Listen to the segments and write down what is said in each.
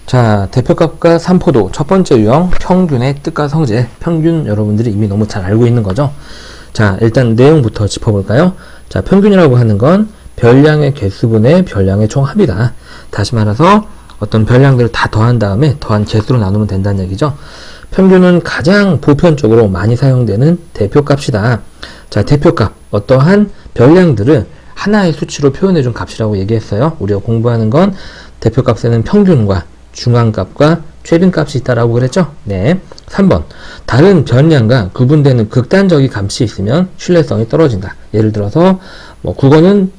자, 대표값과 삼포도 첫 번째 유형 평균의 뜻과 성질. 평균 여러분들이 이미 너무 잘 알고 있는 거죠. 자, 일단 내용부터 짚어볼까요? 자, 평균이라고 하는 건 별량의 개수분의 별량의 총합이다. 다시 말해서 어떤 별량들을 다 더한 다음에 더한 개수로 나누면 된다는 얘기죠. 평균은 가장 보편적으로 많이 사용되는 대표값이다. 자, 대표값, 어떠한 별량들을 하나의 수치로 표현해준 값이라고 얘기했어요. 우리가 공부하는 건 대표값에는 평균과 중앙값과 최빈값이 있다라고 그랬죠? 네. 3번. 다른 변량과 구분되는 극단적인 값이 있으면 신뢰성이 떨어진다. 예를 들어서 국어는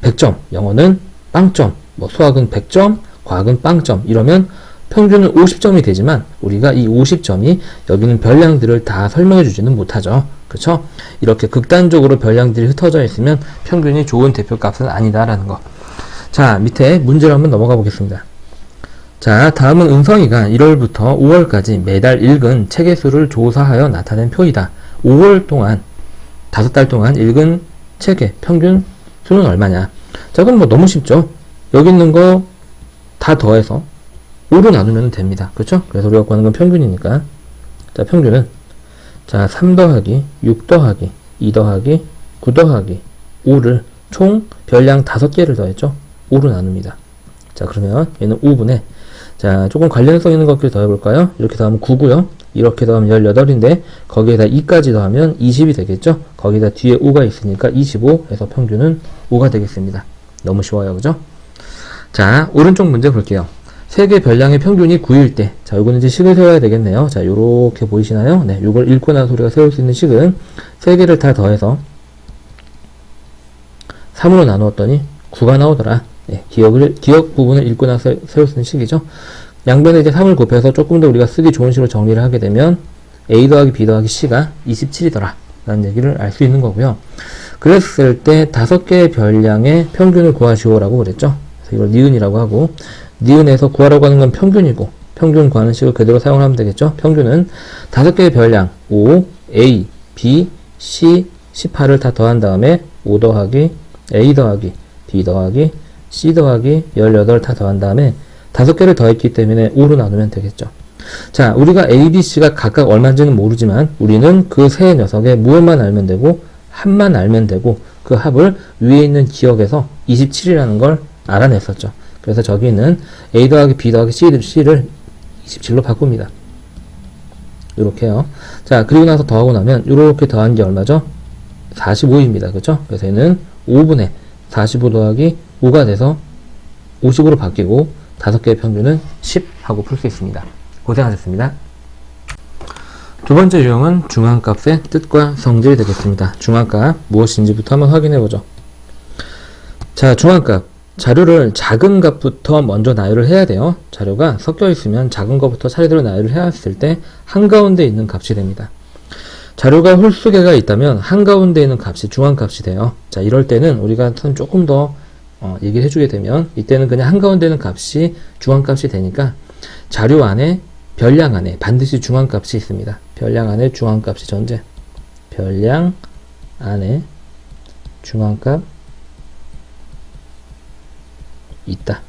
100점, 영어는 빵점, 수학은 100점, 과학은 빵점 이러면 평균은 50점이 되지만 우리가 이 50점이 여기 있는 별량들을 다 설명해 주지는 못하죠. 그렇죠? 이렇게 극단적으로 별량들이 흩어져 있으면 평균이 좋은 대표값은 아니다라는 거. 자, 밑에 문제를 한번 넘어가 보겠습니다. 자, 다음은 은성이가 1월부터 5월까지 매달 읽은 책의 수를 조사하여 나타낸 표이다. 5월 동안 5달 동안 읽은 책의 평균 수는 얼마냐? 자, 그럼 너무 쉽죠? 여기 있는 거 다 더해서 5로 나누면 됩니다. 그렇죠? 그래서 우리가 구하는 건 평균이니까. 자, 평균은 자, 3 더하기 6 더하기 2 더하기 9 더하기 5를 총 별량 5개를 더했죠? 5로 나눕니다. 자, 그러면 얘는 5분의 자, 조금 관련성 있는 것들 더해볼까요? 이렇게 더하면 9고요. 이렇게 더하면 18인데 거기에다 2까지 더하면 20이 되겠죠? 거기다 뒤에 5가 있으니까 25 해서 평균은 5가 되겠습니다. 너무 쉬워요. 그죠? 자, 오른쪽 문제 볼게요. 세개 별량의 평균이 9일 때. 자, 요거는 이제 식을 세워야 되겠네요. 자, 요렇게 보이시나요? 네, 요걸 읽고 나서 우리가 세울 수 있는 식은 세 개를 다 더해서 3으로 나누었더니 9가 나오더라. 네, 기억 부분을 읽고 나서 세울 수 있는 식이죠. 양변에 이제 3을 곱해서 조금 더 우리가 쓰기 좋은 식으로 정리를 하게 되면 A 더하기 B 더하기 C가 27이더라. 라는 얘기를 알 수 있는 거고요. 그랬을 때 5개의 별량의 평균을 구하시오라고 그랬죠. 그래서 이걸 니은이라고 하고, 니은에서 구하라고 하는 건 평균이고, 평균 구하는 식을 그대로 사용하면 되겠죠. 평균은 5개의 별량 5, A, B, C, 18을 다 더한 다음에 5 더하기 A 더하기 B 더하기 C 더하기 18 다 더한 다음에 5개를 더했기 때문에 5로 나누면 되겠죠. 자, 우리가 A, B, C가 각각 얼마인지는 모르지만 우리는 그 세 녀석의 무엇만 알면 되고 합만 알면 되고 그 합을 위에 있는 기억에서 27이라는 걸 알아냈었죠. 그래서 저기 있는 A 더하기 B 더하기 C를 27로 바꿉니다. 이렇게요. 자, 그리고 나서 더하고 나면 이렇게 더한 게 얼마죠? 45입니다. 그렇죠? 그래서 얘는 5분의 45 더하기 5가 돼서 50으로 바뀌고 5개의 평균은 10 하고 풀 수 있습니다. 고생하셨습니다. 두 번째 유형은 중앙값의 뜻과 성질이 되겠습니다. 중앙값 무엇인지부터 한번 확인해 보죠. 자, 중앙값. 자료를 작은 값부터 먼저 나열을 해야 돼요. 자료가 섞여 있으면 작은 것부터 차례대로 나열을 해왔을 때 한가운데 있는 값이 됩니다. 자료가 홀수 개가 있다면 한가운데 있는 값이 중앙값이 돼요. 자, 이럴 때는 우리가 조금 더 얘기를 해주게 되면 이때는 그냥 한가운데 있는 값이 중앙값이 되니까 자료 안에 별량 안에 반드시 중앙값이 있습니다. 별량 안에 중앙값이 존재. 별량 안에 중앙값 있다.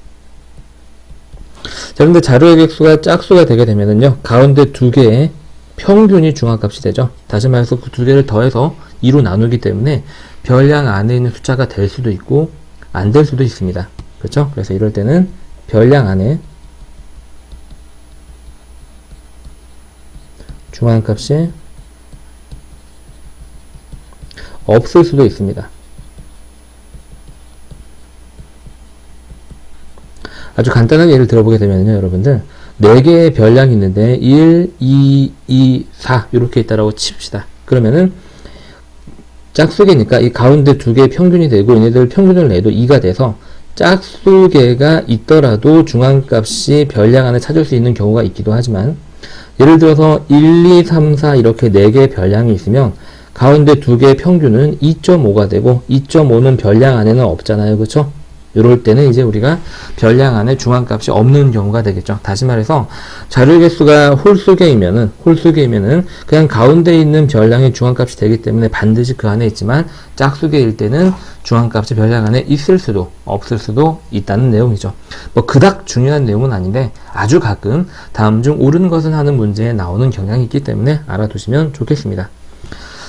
자, 근데 자료의 객수가 짝수가 되게 되면은요, 가운데 두 개의 평균이 중앙값이 되죠. 다시 말해서 그 두 개를 더해서 2로 나누기 때문에 별량 안에 있는 숫자가 될 수도 있고 안 될 수도 있습니다. 그렇죠? 그래서 이럴 때는 별량 안에 중앙값이 없을 수도 있습니다. 아주 간단한 예를 들어보게 되면요, 여러분들 4개의 별량이 있는데 1, 2, 2, 4 이렇게 있다라고 칩시다. 그러면은 짝수개니까 이 가운데 두 개의 평균이 되고 얘네들 평균을 내도 2가 돼서 짝수개가 있더라도 중앙값이 별량 안에 찾을 수 있는 경우가 있기도 하지만 예를 들어서 1, 2, 3, 4 이렇게 4개의 별량이 있으면 가운데 두 개의 평균은 2.5가 되고 2.5는 별량 안에는 없잖아요. 그렇죠? 이럴 때는 이제 우리가 별량 안에 중앙값이 없는 경우가 되겠죠. 다시 말해서 자료 개수가 홀수계이면은 그냥 가운데 있는 별량의 중앙값이 되기 때문에 반드시 그 안에 있지만 짝수계일 때는 중앙값이 별량 안에 있을 수도 없을 수도 있다는 내용이죠. 뭐 그닥 중요한 내용은 아닌데 아주 가끔 다음 중 옳은 것은 하는 문제에 나오는 경향이 있기 때문에 알아두시면 좋겠습니다.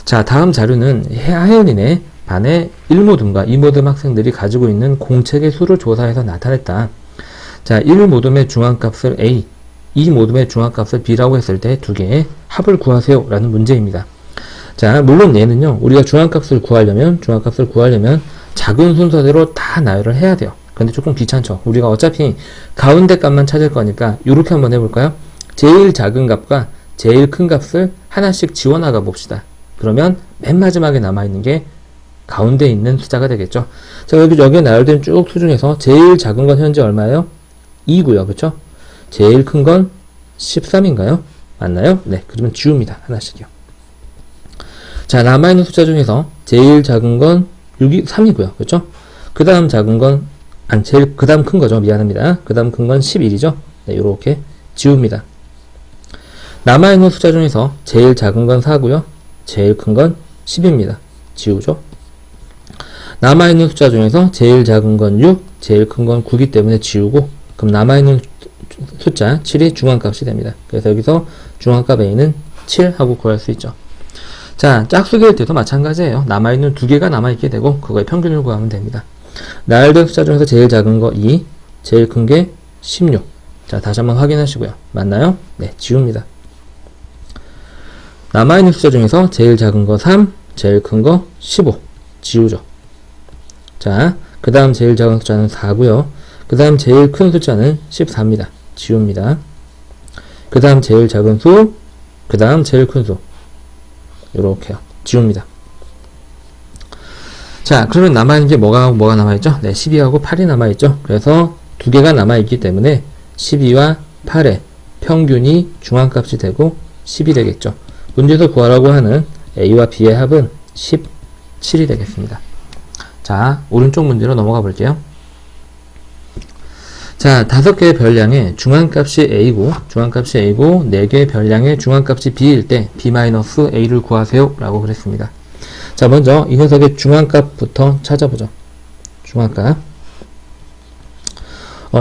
자, 다음 자료는 하연이네 반의 1모듬과 2모듬 학생들이 가지고 있는 공책의 수를 조사해서 나타냈다. 자, 1모듬의 중앙값을 A, 2모듬의 중앙값을 B라고 했을 때 두 개의 합을 구하세요 라는 문제입니다. 자, 물론 얘는요, 우리가 중앙값을 구하려면 작은 순서대로 다 나열을 해야 돼요. 근데 조금 귀찮죠. 우리가 어차피 가운데 값만 찾을 거니까 이렇게 한번 해볼까요? 제일 작은 값과 제일 큰 값을 하나씩 지워나가 봅시다. 그러면 맨 마지막에 남아있는 게 가운데 있는 숫자가 되겠죠. 자, 여기에 나열된 쭉 수 중에서 제일 작은 건 현재 얼마예요? 2고요. 그쵸? 제일 큰 건 13인가요? 맞나요? 네, 그러면 지웁니다. 하나씩요. 자, 남아있는 숫자 중에서 제일 작은 건 3이고요. 그쵸? 그 다음 작은 건, 그 다음 큰 거죠. 미안합니다. 그 다음 큰 건 11이죠. 네, 요렇게 지웁니다. 남아있는 숫자 중에서 제일 작은 건 4고요. 제일 큰 건 10입니다. 지우죠. 남아있는 숫자 중에서 제일 작은 건 6, 제일 큰 건 9이기 때문에 지우고, 그럼 남아있는 숫자 7이 중앙값이 됩니다. 그래서 여기서 중앙값 A는 7 하고 구할 수 있죠. 자, 짝수계일 때도 마찬가지예요. 남아있는 두 개가 남아있게 되고 그거의 평균을 구하면 됩니다. 나열된 숫자 중에서 제일 작은 거 2, 제일 큰 게 16. 자, 다시 한번 확인하시고요. 맞나요? 네, 지웁니다. 남아있는 숫자 중에서 제일 작은 거 3, 제일 큰 거 15. 지우죠. 자, 그 다음 제일 작은 숫자는 4고요. 그 다음 제일 큰 숫자는 14입니다. 지웁니다. 그 다음 제일 작은 수, 그 다음 제일 큰 수. 요렇게요. 지웁니다. 자, 그러면 남아있는 게 뭐가 남아있죠? 네, 12하고 8이 남아있죠? 그래서 두 개가 남아있기 때문에 12와 8의 평균이 중앙값이 되고 10이 되겠죠. 문제에서 구하라고 하는 A와 B의 합은 17이 되겠습니다. 자, 오른쪽 문제로 넘어가 볼게요. 자, 5개의 별량의 중앙값이 A고 4개의 별량의 중앙값이 B일 때 B-A를 구하세요 라고 그랬습니다. 자, 먼저 이 녀석의 중앙값부터 찾아보죠. 중앙값.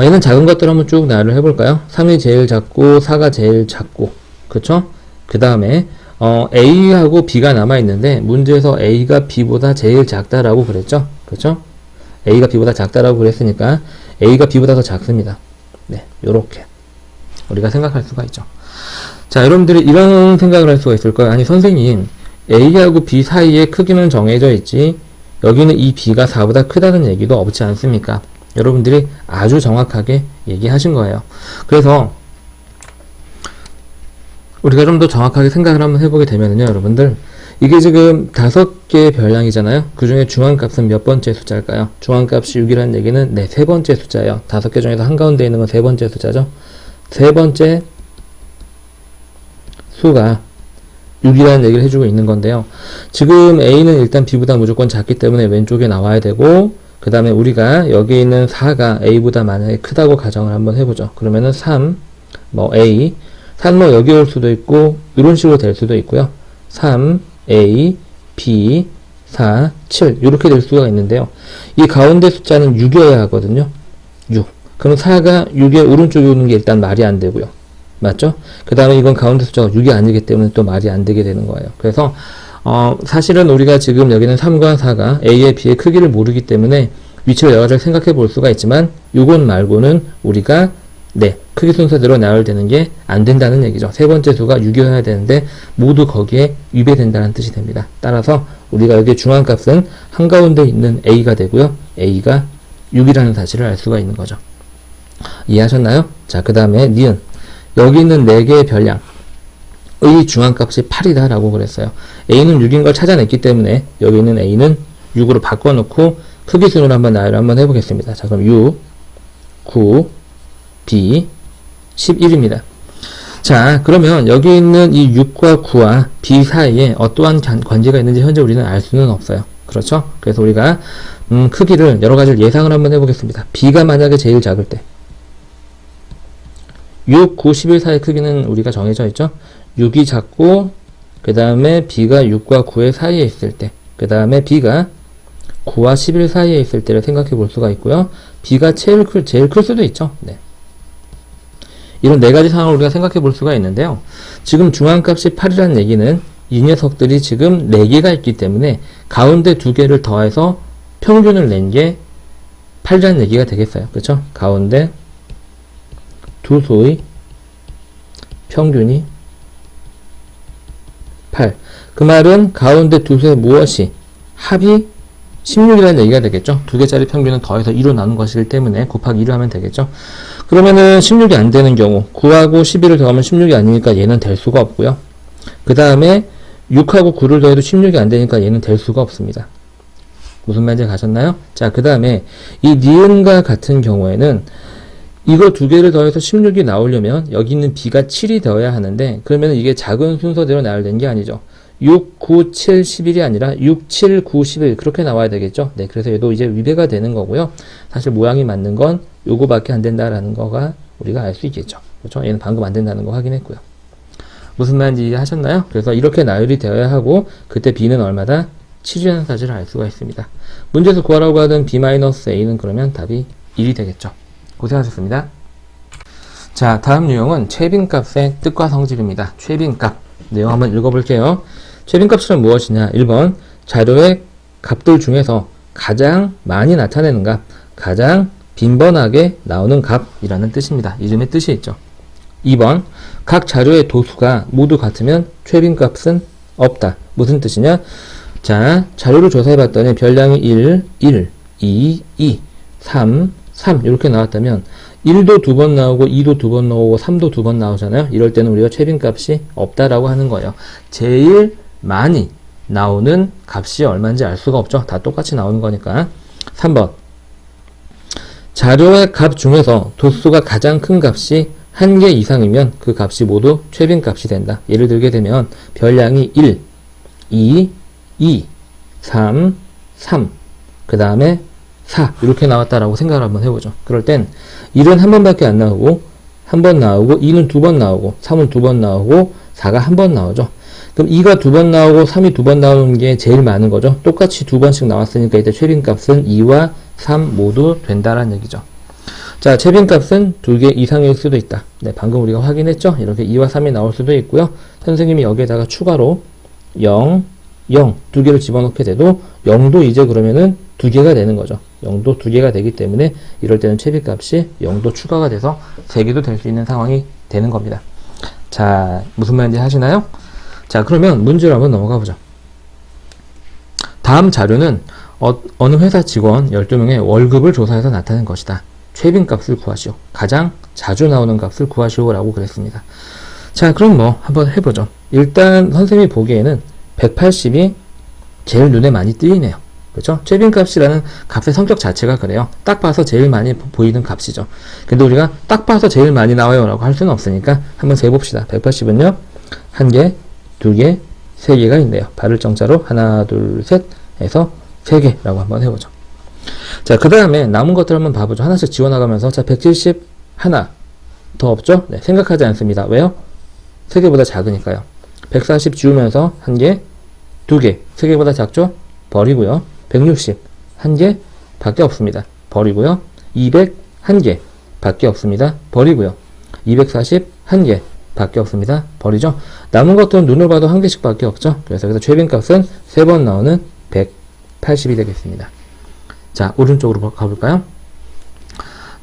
얘는 작은 것들 한번 쭉 나열을 해볼까요? 3이 제일 작고 4가 제일 작고, 그쵸? 그 다음에 A하고 B가 남아있는데 문제에서 A가 B보다 제일 작다라고 그랬죠? 그쵸? A가 B보다 작다라고 그랬으니까 A가 B보다 더 작습니다. 네, 요렇게 우리가 생각할 수가 있죠. 자, 여러분들이 이런 생각을 할 수가 있을 거예요. 아니, 선생님, A하고 B 사이에 크기는 정해져 있지 여기는 이 B가 4보다 크다는 얘기도 없지 않습니까? 여러분들이 아주 정확하게 얘기하신 거예요. 그래서 우리가 좀 더 정확하게 생각을 한번 해보게 되면요, 여러분들, 이게 지금 5개의 별량이잖아요. 그 중에 중앙값은 몇 번째 숫자일까요? 중앙값이 6이라는 얘기는 네, 세 번째 숫자예요. 5개 중에서 한가운데 있는 건 세 번째 숫자죠. 세 번째 수가 6이라는 얘기를 해주고 있는 건데요. 지금 A는 일단 B보다 무조건 작기 때문에 왼쪽에 나와야 되고, 그 다음에 우리가 여기 있는 4가 A보다 만약에 크다고 가정을 한번 해보죠. 그러면은 3, A, 3 여기 올 수도 있고 이런 식으로 될 수도 있고요. 3, A, B, 4, 7 이렇게 될 수가 있는데요. 이 가운데 숫자는 6이어야 하거든요. 6. 그럼 4가 6의 오른쪽에 오는 게 일단 말이 안 되고요. 맞죠? 그 다음에 이건 가운데 숫자가 6이 아니기 때문에 또 말이 안 되게 되는 거예요. 그래서 사실은 우리가 지금 여기는 3과 4가 A의 B의 크기를 모르기 때문에 위치를 여러 가지 생각해 볼 수가 있지만 요건 말고는 우리가 네, 크기 순서대로 나열되는 게 안 된다는 얘기죠. 세 번째 수가 6이어야 되는데 모두 거기에 위배된다는 뜻이 됩니다. 따라서 우리가 여기 중앙값은 한가운데 있는 A가 되고요. A가 6이라는 사실을 알 수가 있는 거죠. 이해하셨나요? 자, 그 다음에 니은. 여기 있는 4개의 별량의 중앙값이 8이다 라고 그랬어요. A는 6인 걸 찾아냈기 때문에 여기 있는 A는 6으로 바꿔놓고 크기 순으로 한번 나열을 한번 해보겠습니다. 자, 그럼 6, 9, B, 11입니다. 자, 그러면 여기 있는 이 6과 9와 B 사이에 어떠한 관계가 있는지 현재 우리는 알 수는 없어요. 그렇죠? 그래서 우리가 크기를 여러 가지를 예상을 한번 해보겠습니다. B가 만약에 제일 작을 때 6, 9, 11 사이의 크기는 우리가 정해져 있죠. 6이 작고 그 다음에 B가 6과 9의 사이에 있을 때, 그 다음에 B가 9와 11 사이에 있을 때를 생각해 볼 수가 있고요. B가 제일 클 수도 있죠. 네. 이런 네 가지 상황을 우리가 생각해 볼 수가 있는데요. 지금 중앙값이 8이라는 얘기는 이 녀석들이 지금 4개가 있기 때문에 가운데 2개를 더해서 평균을 낸 게 8이라는 얘기가 되겠어요. 그렇죠? 가운데 두 수의 평균이 8. 그 말은 가운데 두 수의 무엇이 합이 16이라는 얘기가 되겠죠. 2개짜리 평균은 더해서 2로 나눈 것이기 때문에 곱하기 2로 하면 되겠죠. 그러면은 16이 안 되는 경우 9하고 11을 더하면 16이 아니니까 얘는 될 수가 없고요. 그 다음에 6하고 9를 더해도 16이 안 되니까 얘는 될 수가 없습니다. 무슨 말인지 가셨나요? 자, 그 다음에 이 니은과 같은 경우에는 이거 2개를 더해서 16이 나오려면 여기 있는 B가 7이 되어야 하는데, 그러면 이게 작은 순서대로 나와야 되는 게 아니죠. 6, 9, 7, 11이 아니라 6, 7, 9, 11 그렇게 나와야 되겠죠. 네, 그래서 얘도 이제 위배가 되는 거고요. 사실 모양이 맞는 건 요거밖에 안 된다라는 거가 우리가 알 수 있겠죠. 그렇죠? 얘는 방금 안 된다는 거 확인했고요. 무슨 말인지 이해하셨나요? 그래서 이렇게 나열이 되어야 하고 그때 B는 얼마다? 7이라는 사실을 알 수가 있습니다. 문제에서 구하라고 하던 B-A는 그러면 답이 1이 되겠죠. 고생하셨습니다. 자, 다음 유형은 최빈값의 뜻과 성질입니다. 최빈값 내용 한번 읽어볼게요. 최빈값은 무엇이냐? 1번 자료의 값들 중에서 가장 많이 나타내는 값, 가장 빈번하게 나오는 값이라는 뜻입니다. 이름의 뜻이 있죠. 2번 각 자료의 도수가 모두 같으면 최빈값은 없다. 무슨 뜻이냐? 자, 자료를 조사해봤더니 별량이 1, 1, 2, 2, 3, 3 이렇게 나왔다면 1도 2번 나오고 2도 2번 나오고 3도 2번 나오잖아요. 이럴 때는 우리가 최빈값이 없다라고 하는 거예요. 제일 많이 나오는 값이 얼마인지 알 수가 없죠. 다 똑같이 나오는 거니까. 3번 자료의 값 중에서 도수가 가장 큰 값이 1개 이상이면 그 값이 모두 최빈값이 된다. 예를 들게 되면 별량이 1, 2, 2, 3, 3, 그 다음에 4 이렇게 나왔다라고 생각을 한번 해보죠. 그럴 땐 1은 한 번밖에 안 나오고 한 번 나오고 2는 2번 나오고 3은 2번 나오고 4가 한 번 나오죠. 그럼 2가 2번 나오고 3이 2번 나오는 게 제일 많은 거죠. 똑같이 2번씩 나왔으니까 이때 최빈값은 2와 3 모두 된다라는 얘기죠. 자, 최빈값은 2개 이상일 수도 있다. 네, 방금 우리가 확인했죠. 이렇게 2와 3이 나올 수도 있고요. 선생님이 여기에다가 추가로 0, 0 2개를 집어넣게 돼도 0도 이제 그러면은 2개가 되는 거죠. 0도 2개가 되기 때문에 이럴 때는 최빈값이 0도 추가가 돼서 3개도 될 수 있는 상황이 되는 겁니다. 자, 무슨 말인지 하시나요? 자, 그러면 문제로 한번 넘어가 보죠. 다음 자료는 어느 회사 직원 12명의 월급을 조사해서 나타낸 것이다. 최빈값을 구하시오. 가장 자주 나오는 값을 구하시오 라고 그랬습니다. 자, 그럼 뭐 한번 해보죠. 일단 선생님이 보기에는 180이 제일 눈에 많이 띄네요. 그렇죠? 최빈값이라는 값의 성격 자체가 그래요. 딱 봐서 제일 많이 보이는 값이죠. 근데 우리가 딱 봐서 제일 많이 나와요 라고 할 수는 없으니까 한번 세봅시다. 180은요 1개, 2개, 3개가 있네요. 발을 정자로 하나, 둘, 셋 해서 3개 라고 한번 해보죠. 자, 그 다음에 남은 것들 한번 봐보죠. 하나씩 지워나가면서 자, 170 하나 더 없죠? 네, 생각하지 않습니다. 왜요? 3개보다 작으니까요. 140 지우면서 1개, 2개, 3개보다 작죠? 버리고요. 160 1개 밖에 없습니다. 버리고요. 200 1개 밖에 없습니다. 버리고요. 240 1개 밖에 없습니다. 버리죠. 남은 것들은 눈을 봐도 1개씩 밖에 없죠. 그래서 여기서 최빈값은 3번 나오는 180이 되겠습니다. 자, 오른쪽으로 가볼까요?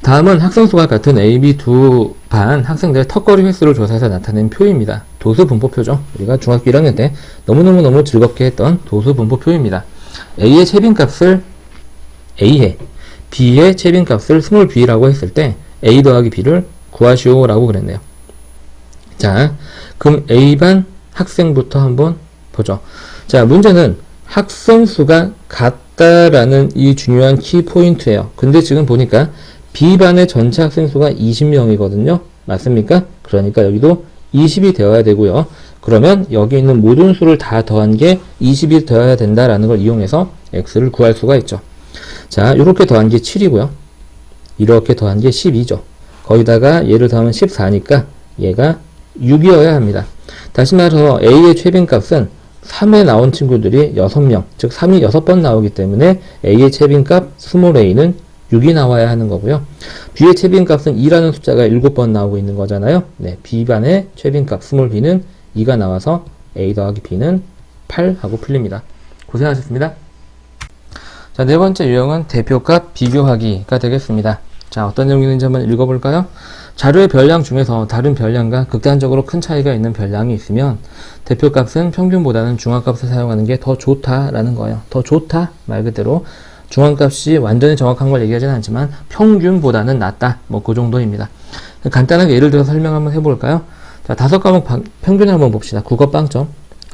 다음은 학생 수가 같은 A, B 두 반 학생들의 턱걸이 횟수를 조사해서 나타낸 표입니다. 도수 분포표죠. 우리가 중학교 1학년 때 너무너무 즐겁게 했던 도수 분포표입니다. A의 최빈값을 A에, B의 최빈값을 스몰 b라고 했을 때 A 더하기 B를 구하시오 라고 그랬네요. 자, 그럼 A반 학생부터 한번 보죠. 자, 문제는 학생 수가 같다라는 이 중요한 키포인트예요. 근데 지금 보니까 B반의 전체 학생 수가 20명이거든요. 맞습니까? 그러니까 여기도 20이 되어야 되고요. 그러면 여기 있는 모든 수를 다 더한 게 20이 되어야 된다라는 걸 이용해서 x를 구할 수가 있죠. 자, 이렇게 더한 게 7이고요. 이렇게 더한 게 12죠. 거기다가 얘를 더하면 14니까 얘가 6이어야 합니다. 다시 말해서 A의 최빈값은 3에 나온 친구들이 6명, 즉 3이 6번 나오기 때문에 A의 최빈값 스몰 a는 6이 나와야 하는 거고요. B의 최빈값은 2라는 숫자가 7번 나오고 있는 거잖아요. 네, B반의 최빈값 스몰 b는 2가 나와서 A 더하기 B는 8하고 풀립니다. 고생하셨습니다. 자, 네 번째 유형은 대표값 비교하기가 되겠습니다. 자, 어떤 내용이 있는지 한번 읽어볼까요? 자료의 별량 중에서 다른 별량과 극단적으로 큰 차이가 있는 별량이 있으면 대표값은 평균보다는 중앙값을 사용하는 게 더 좋다라는 거예요. 더 좋다 말 그대로 중앙값이 완전히 정확한 걸 얘기하진 않지만 평균보다는 낫다. 뭐 그 정도입니다. 간단하게 예를 들어서 설명 한번 해볼까요? 자, 5과목 평균을 한번 봅시다. 국어 빵점,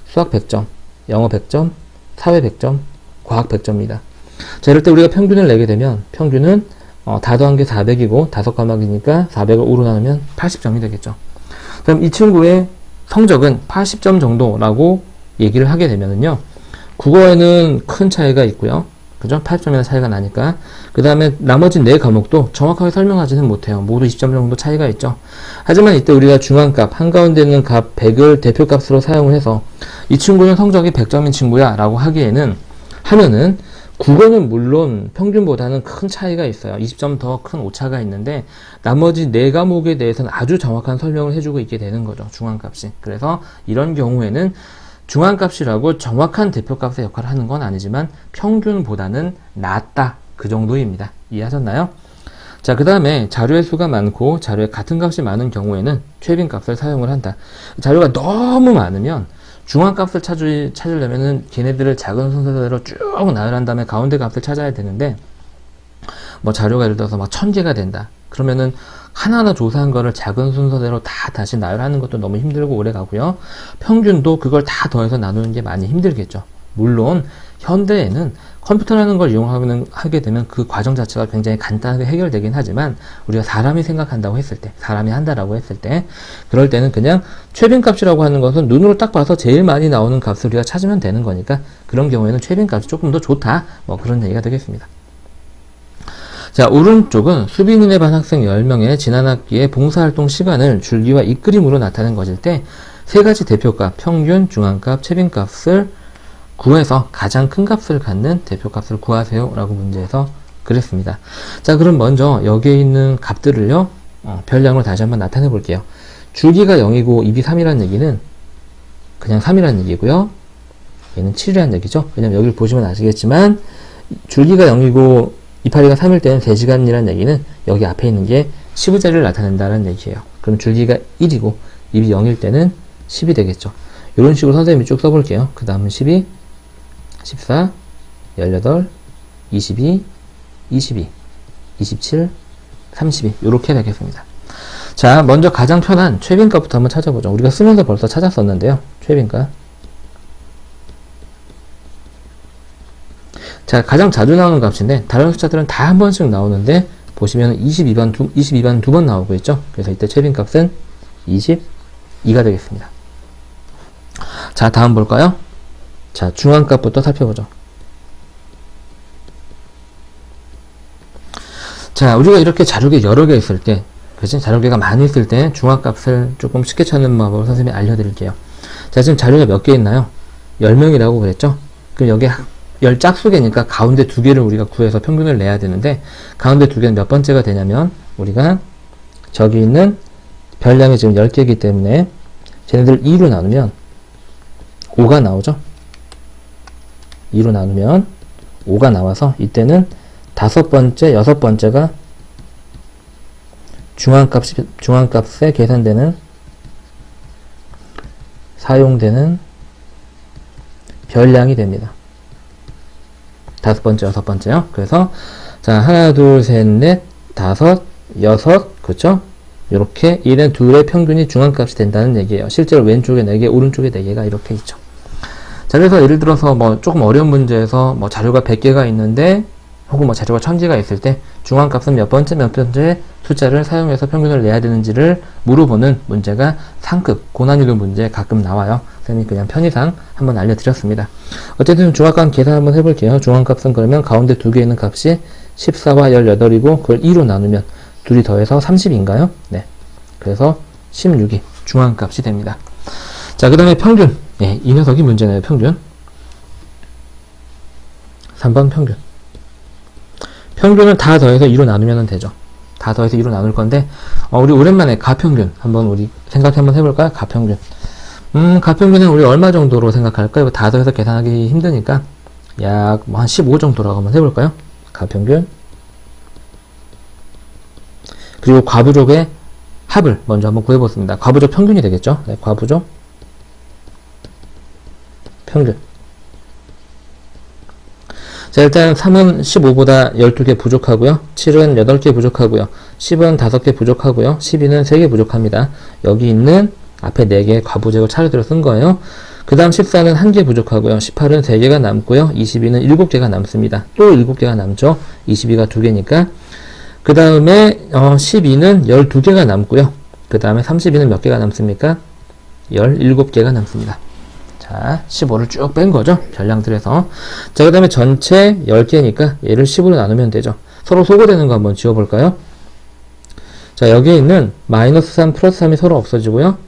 수학 100점, 영어 100점, 사회 100점, 과학 100점입니다. 자, 이럴 때 우리가 평균을 내게 되면 평균은 다 더한 게 400이고 5과목이니까 400을 5로 나누면 80점이 되겠죠. 그럼 이 친구의 성적은 80점 정도라고 얘기를 하게 되면은요, 국어에는 큰 차이가 있고요. 그죠? 80점이나 차이가 나니까. 그 다음에 나머지 4과목도 정확하게 설명하지는 못해요. 모두 20점 정도 차이가 있죠. 하지만 이때 우리가 중앙값, 한가운데 있는 값 100을 대표값으로 사용을 해서 이 친구는 성적이 100점인 친구야 라고 하면은 국어는 물론 평균보다는 큰 차이가 있어요. 20점 더 큰 오차가 있는데 나머지 4과목에 대해서는 아주 정확한 설명을 해주고 있게 되는 거죠. 중앙값이. 그래서 이런 경우에는 중앙값이라고 정확한 대표값의 역할을 하는 건 아니지만 평균보다는 낫다. 그 정도입니다. 이해하셨나요? 자, 그 다음에 자료의 수가 많고 자료의 같은 값이 많은 경우에는 최빈값을 사용을 한다. 자료가 너무 많으면 중앙값을 찾으려면은 걔네들을 작은 순서대로 쭉 나열한 다음에 가운데 값을 찾아야 되는데, 뭐 자료가 예를 들어서 막 1000개가 된다. 그러면은 하나하나 조사한 거를 작은 순서대로 다 다시 나열하는 것도 너무 힘들고 오래 가고요. 평균도 그걸 다 더해서 나누는 게 많이 힘들겠죠. 물론 현대에는 컴퓨터라는 걸 이용하게 되면 그 과정 자체가 굉장히 간단하게 해결되긴 하지만 우리가 사람이 생각한다고 했을 때, 사람이 한다라고 했을 때, 그럴 때는 그냥 최빈값이라고 하는 것은 눈으로 딱 봐서 제일 많이 나오는 값을 우리가 찾으면 되는 거니까 그런 경우에는 최빈값이 조금 더 좋다. 뭐 그런 얘기가 되겠습니다. 자, 오른쪽은 수빈이네 반 학생 10명의 지난 학기의 봉사활동 시간을 줄기와 이 그림으로 나타낸 것일 때 세 가지 대표값, 평균, 중앙값, 최빈값을 구해서 가장 큰 값을 갖는 대표값을 구하세요 라고 문제에서 그랬습니다. 자, 그럼 먼저 여기에 있는 값들을요, 별량으로 다시 한번 나타내 볼게요. 줄기가 0이고 입이 3이라는 얘기는 그냥 3이라는 얘기고요. 얘는 7이라는 얘기죠. 왜냐면 여기를 보시면 아시겠지만 줄기가 0이고 이파리가 3일 때는 3시간이라는 얘기는 여기 앞에 있는 게 10의 자리를 나타낸다는 얘기예요. 그럼 줄기가 1이고 입이 0일 때는 10이 되겠죠. 이런 식으로 선생님이 쭉 써볼게요. 그 다음은 12, 14, 18, 22, 22, 27, 32 이렇게 되겠습니다. 자, 먼저 가장 편한 최빈값부터 한번 찾아보죠. 우리가 쓰면서 벌써 찾았었는데요. 최빈값. 자, 가장 자주 나오는 값인데 다른 숫자들은 다 한 번씩 나오는데 보시면 22반 두 번 나오고 있죠. 그래서 이때 최빈값은 22가 되겠습니다. 자, 다음 볼까요? 자, 중앙값부터 살펴보죠. 자, 우리가 이렇게 자료계 여러 개 있을 때, 그치? 자료계가 많이 있을 때 중앙값을 조금 쉽게 찾는 방법을 선생님이 알려드릴게요. 자, 지금 자료가 몇 개 있나요? 10명이라고 그랬죠? 그럼 여기 10짝수개니까 가운데 2개를 우리가 구해서 평균을 내야 되는데, 가운데 2개는 몇 번째가 되냐면, 우리가 저기 있는 별량이 지금 10개이기 때문에 쟤네들 2로 나누면 5가 나오죠? 2로 나누면 5가 나와서 이때는 5번째, 6번째가 중앙값에 계산되는 사용되는 별량이 됩니다. 5번째, 6번째요. 그래서 자, 하나, 둘, 셋, 넷, 다섯, 여섯, 그렇죠? 이렇게 1에 2의 평균이 중앙값이 된다는 얘기예요. 실제로 왼쪽에 4개, 오른쪽에 4개가 이렇게 있죠. 자, 그래서 예를 들어서 뭐 조금 어려운 문제에서 뭐 자료가 100개가 있는데 혹은 뭐 자료가 1000개가 있을 때 중앙값은 몇 번째 숫자를 사용해서 평균을 내야 되는지를 물어보는 문제가 상급 고난이도 문제 가끔 나와요. 선생님이 그냥 편의상 한번 알려드렸습니다. 어쨌든 중앙값 계산 한번 해볼게요. 중앙값은 그러면 가운데 두 개 있는 값이 14와 18이고 그걸 2로 나누면 둘이 더해서 30인가요? 네. 그래서 16이 중앙값이 됩니다. 자, 그 다음에 평균. 네, 이 녀석이 문제네요. 평균. 3번 평균. 평균을 다 더해서 2로 나누면 되죠. 다 더해서 2로 나눌 건데, 우리 오랜만에 가평균 한번 우리 생각 한번 해볼까요? 가평균. 가평균은 우리 얼마 정도로 생각할까요? 다 더해서 계산하기 힘드니까, 약 한 15 정도라고 한번 해볼까요? 가평균. 그리고 과부족의 합을 먼저 한번 구해보겠습니다. 과부족 평균이 되겠죠? 네, 과부족 평균. 자, 일단 3은 15보다 12개 부족하고요. 7은 8개 부족하고요. 10은 5개 부족하고요. 12는 3개 부족합니다. 여기 있는 앞에 4개의 과부족을 차례대로 쓴 거예요. 그 다음 14는 1개 부족하고요. 18은 3개가 남고요. 22는 7개가 남습니다. 또 7개가 남죠. 22가 2개니까. 그 다음에 12는 12개가 남고요. 그 다음에 32는 몇 개가 남습니까? 17개가 남습니다. 자, 15를 쭉 뺀 거죠. 별량들에서. 자, 그 다음에 전체 10개니까 얘를 10으로 나누면 되죠. 서로 소거되는 거 한번 지워볼까요? 자, 여기에 있는 마이너스 3 플러스 3이 서로 없어지고요.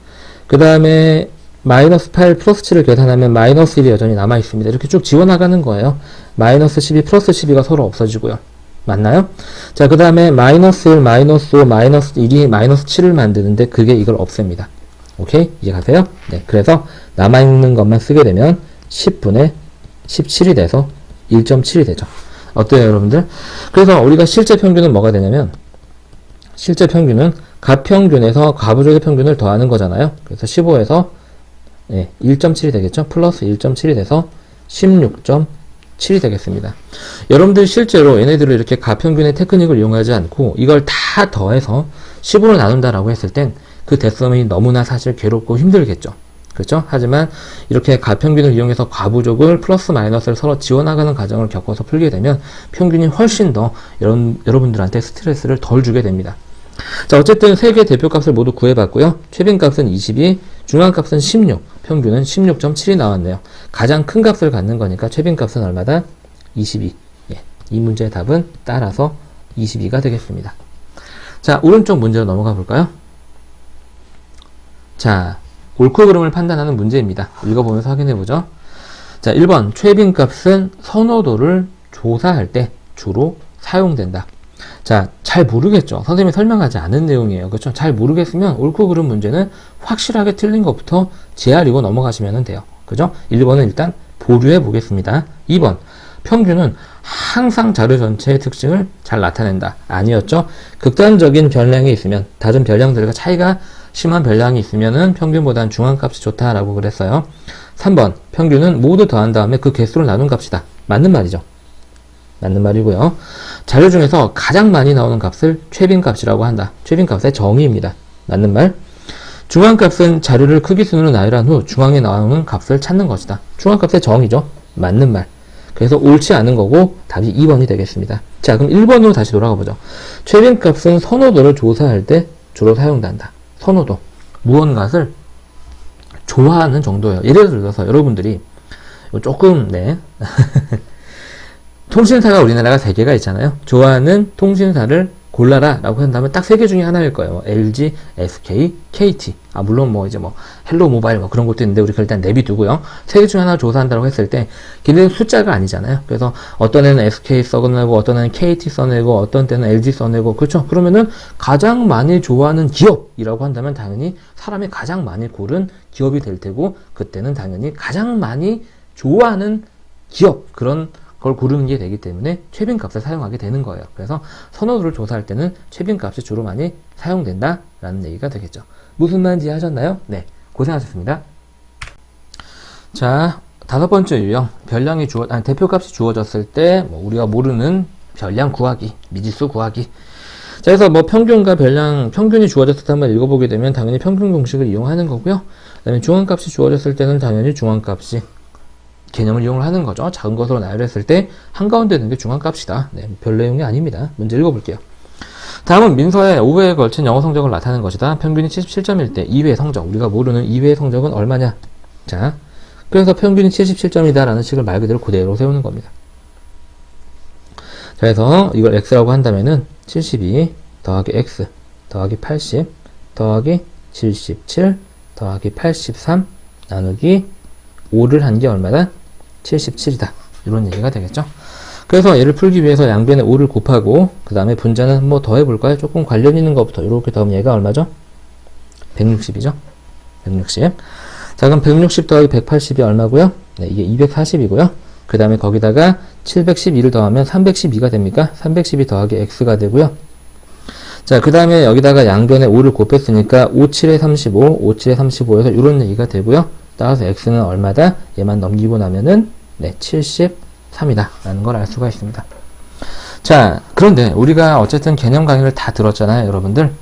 그 다음에 마이너스 8 플러스 7을 계산하면 마이너스 1이 여전히 남아있습니다. 이렇게 쭉 지워나가는 거예요. 마이너스 12 플러스 12가 서로 없어지고요. 맞나요? 자, 그 다음에 마이너스 1, 마이너스 5, 마이너스 1이 마이너스 7을 만드는데 그게 이걸 없앱니다. 오케이? 이해가세요? 네. 그래서 남아있는 것만 쓰게 되면 10분의 17이 돼서 1.7이 되죠. 어때요, 여러분들? 그래서 우리가 실제 평균은 뭐가 되냐면, 실제 평균은 가평균에서 가부족의 평균을 더하는 거잖아요. 그래서 15에서 1.7이 되겠죠. 플러스 1.7이 돼서 16.7이 되겠습니다. 여러분들 실제로 얘네들을 이렇게 가평균의 테크닉을 이용하지 않고 이걸 다 더해서 15로 나눈다라고 했을 땐 그 대수함이 너무나 사실 괴롭고 힘들겠죠. 그렇죠? 하지만 이렇게 가평균을 이용해서 과부족을 플러스 마이너스를 서로 지워나가는 과정을 겪어서 풀게 되면 평균이 훨씬 더 여러분들한테 스트레스를 덜 주게 됩니다. 자, 어쨌든 세 개의 대표값을 모두 구해봤고요. 최빈값은 22, 중앙값은 16, 평균은 16.7이 나왔네요. 가장 큰 값을 갖는 거니까 최빈값은 얼마다? 22. 예, 이 문제의 답은 따라서 22가 되겠습니다. 자, 오른쪽 문제로 넘어가 볼까요? 자, 옳고 그름을 판단하는 문제입니다. 읽어보면서 확인해보죠. 자, 1번 최빈값은 선호도를 조사할 때 주로 사용된다. 자, 잘 모르겠죠. 선생님이 설명하지 않은 내용이에요. 그렇죠? 잘 모르겠으면 옳고 그름 문제는 확실하게 틀린 것부터 제하리고 넘어가시면 돼요. 그죠? 1번은 일단 보류해 보겠습니다. 2번 평균은 항상 자료 전체의 특징을 잘 나타낸다. 아니었죠? 극단적인 변량이 있으면, 다른 변량들과 차이가 심한 변량이 있으면은 평균보다는 중앙값이 좋다라고 그랬어요. 3번 평균은 모두 더한 다음에 그 개수를 나눈 값이다. 맞는 말이죠. 맞는 말이고요. 자료 중에서 가장 많이 나오는 값을 최빈값이라고 한다. 최빈값의 정의입니다. 맞는 말. 중앙값은 자료를 크기 순으로 나열한 후 중앙에 나오는 값을 찾는 것이다. 중앙값의 정의죠. 맞는 말. 그래서 옳지 않은 거고 답이 2번이 되겠습니다. 자, 그럼 1번으로 다시 돌아가 보죠. 최빈값은 선호도를 조사할 때 주로 사용된다. 선호도. 무언가를 좋아하는 정도예요. 예를 들어서 여러분들이 조금, 통신사가 우리나라가 3개가 있잖아요. 좋아하는 통신사를 골라라 라고 한다면 딱 3개 중에 하나일 거예요. LG, SK, KT. 물론 헬로 모바일 그런 것도 있는데 우리가 일단 내비두고요. 3개 중에 하나 조사한다고 했을 때 걔네는 숫자가 아니잖아요. 그래서 어떤 애는 SK 써내고 어떤 애는 KT 써내고 어떤 때는 LG 써내고, 그렇죠? 그러면은 가장 많이 좋아하는 기업이라고 한다면 당연히 사람이 가장 많이 고른 기업이 될 테고, 그때는 당연히 가장 많이 좋아하는 기업, 그런 걸 고르는 게 되기 때문에 최빈값을 사용하게 되는 거예요. 그래서 선호도를 조사할 때는 최빈값이 주로 많이 사용된다 라는 얘기가 되겠죠. 무슨 말인지 이해하셨나요? 네, 고생하셨습니다. 자, 5번째 유형, 대표값이 주어졌을 때 우리가 모르는 별량 구하기, 미지수 구하기. 자, 그래서 평균과 별량, 평균이 주어졌을 때 한번 읽어보게 되면 당연히 평균 공식을 이용하는 거고요. 그 다음에 중앙값이 주어졌을 때는 당연히 중앙값이 개념을 이용을 하는 거죠. 작은 것으로 나열했을 때 한가운데 있는 게 중앙값이다. 네, 별 내용이 아닙니다. 문제 읽어볼게요. 다음은 민서의 5회에 걸친 영어 성적을 나타내는 것이다. 평균이 77점일 때 2회 성적, 우리가 모르는 2회 성적은 얼마냐? 자, 그래서 평균이 77점이다 라는 식을 말 그대로 그대로 세우는 겁니다. 자, 그래서 이걸 x라고 한다면은 72 더하기 x 더하기 80 더하기 77 더하기 83 나누기 5를 한 게 얼마다? 77이다. 이런 얘기가 되겠죠. 그래서 얘를 풀기 위해서 양변에 5를 곱하고 그 다음에 분자는 뭐 더해볼까요? 조금 관련 있는 것부터 이렇게 더하면 얘가 얼마죠? 160이죠. 160. 자, 그럼 160 더하기 180이 얼마고요? 네, 이게 240이고요. 그 다음에 거기다가 712를 더하면 312가 됩니까? 312 더하기 x가 되고요. 자, 그 다음에 여기다가 양변에 5를 곱했으니까 5, 7에 35, 5, 7에 35에서 이런 얘기가 되고요. 따라서 x는 얼마다? 얘만 넘기고 나면은 네, 73이다 라는 걸 알 수가 있습니다. 자, 그런데 우리가 어쨌든 개념 강의를 다 들었잖아요, 여러분들.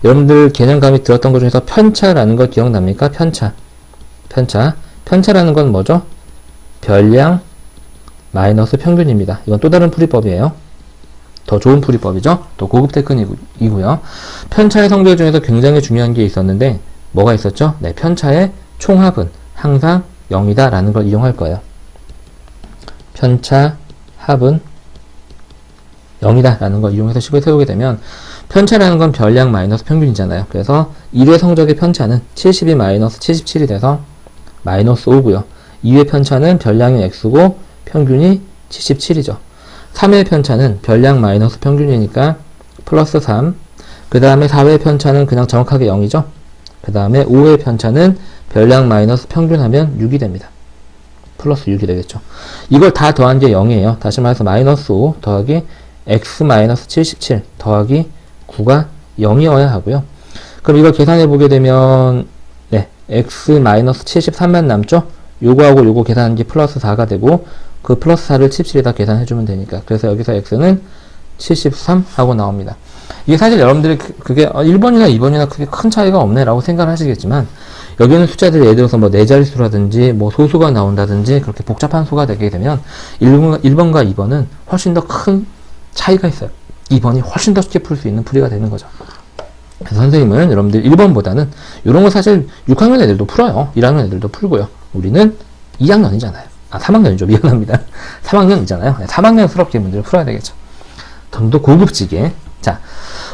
여러분들 개념 강의 들었던 것 중에서 편차라는 거 기억납니까? 편차라는 건 뭐죠? 별량 마이너스 평균입니다. 이건 또 다른 풀이법이에요. 더 좋은 풀이법이죠. 더 고급 테크닉이고요. 편차의 성질 중에서 굉장히 중요한 게 있었는데 뭐가 있었죠? 네, 편차의 총합은 항상 0이다 라는 걸 이용할 거예요. 편차 합은 0이다 라는 걸 이용해서 식을 세우게 되면 편차라는 건 별량 마이너스 평균이잖아요. 그래서 1회 성적의 편차는 72 마이너스 77이 돼서 마이너스 5고요. 2회 편차는 별량이 x고 평균이 77이죠. 3회 편차는 별량 마이너스 평균이니까 플러스 3. 그 다음에 4회 편차는 그냥 정확하게 0이죠. 그 다음에 5회 편차는 별량 마이너스 평균하면 6이 됩니다. 플러스 6이 되겠죠. 이걸 다 더한 게 0이에요. 다시 말해서 마이너스 5 더하기 x 마이너스 77 더하기 9가 0이어야 하고요. 그럼 이걸 계산해 보게 되면 네, x 마이너스 73만 남죠. 요거하고 요거 계산한 게 플러스 4가 되고 그 플러스 4를 77에다 계산해 주면 되니까. 그래서 여기서 x는 73 하고 나옵니다. 이게 사실 여러분들이 그게 1번이나 2번이나 크게 큰 차이가 없네 라고 생각을 하시겠지만 여기는 숫자들이 예를 들어서 뭐 4자릿수라든지 뭐 소수가 나온다든지 그렇게 복잡한 수가 되게 되면 1번과 2번은 훨씬 더 큰 차이가 있어요. 2번이 훨씬 더 쉽게 풀 수 있는 풀이가 되는 거죠. 그래서 선생님은 여러분들 1번보다는 이런 거 사실 6학년 애들도 풀어요. 1학년 애들도 풀고요. 우리는 2학년이잖아요. 3학년이죠. 미안합니다. 3학년이잖아요. 3학년스럽게 문제를 풀어야 되겠죠. 좀 더 고급지게. 자,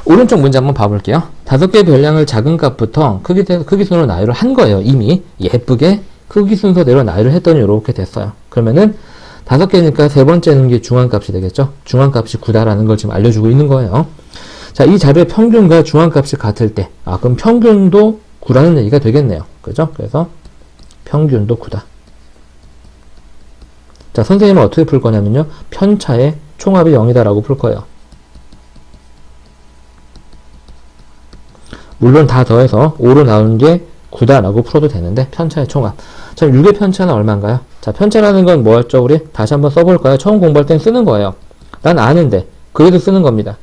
오른쪽 문제 한번 봐볼게요. 5개의 별량을 작은 값부터 크기 순으로 나열을 한 거예요. 이미 예쁘게 크기 순서대로 나열을 했더니 이렇게 됐어요. 그러면은 5개니까 세 번째는 게 중앙값이 되겠죠. 중앙값이 9다라는 걸 지금 알려주고 있는 거예요. 자, 이 자료의 평균과 중앙값이 같을 때, 그럼 평균도 9라는 얘기가 되겠네요. 그죠? 그래서 평균도 9다. 자, 선생님은 어떻게 풀 거냐면요. 편차의 총합이 0이다라고 풀 거예요. 물론 다 더해서 5로 나오는 게 9다라고 풀어도 되는데 편차의 총합. 자, 6의 편차는 얼마인가요? 자, 편차라는 건 뭐였죠? 우리 다시 한번 써볼까요? 처음 공부할 땐 쓰는 거예요. 난 아는데 그래도 쓰는 겁니다.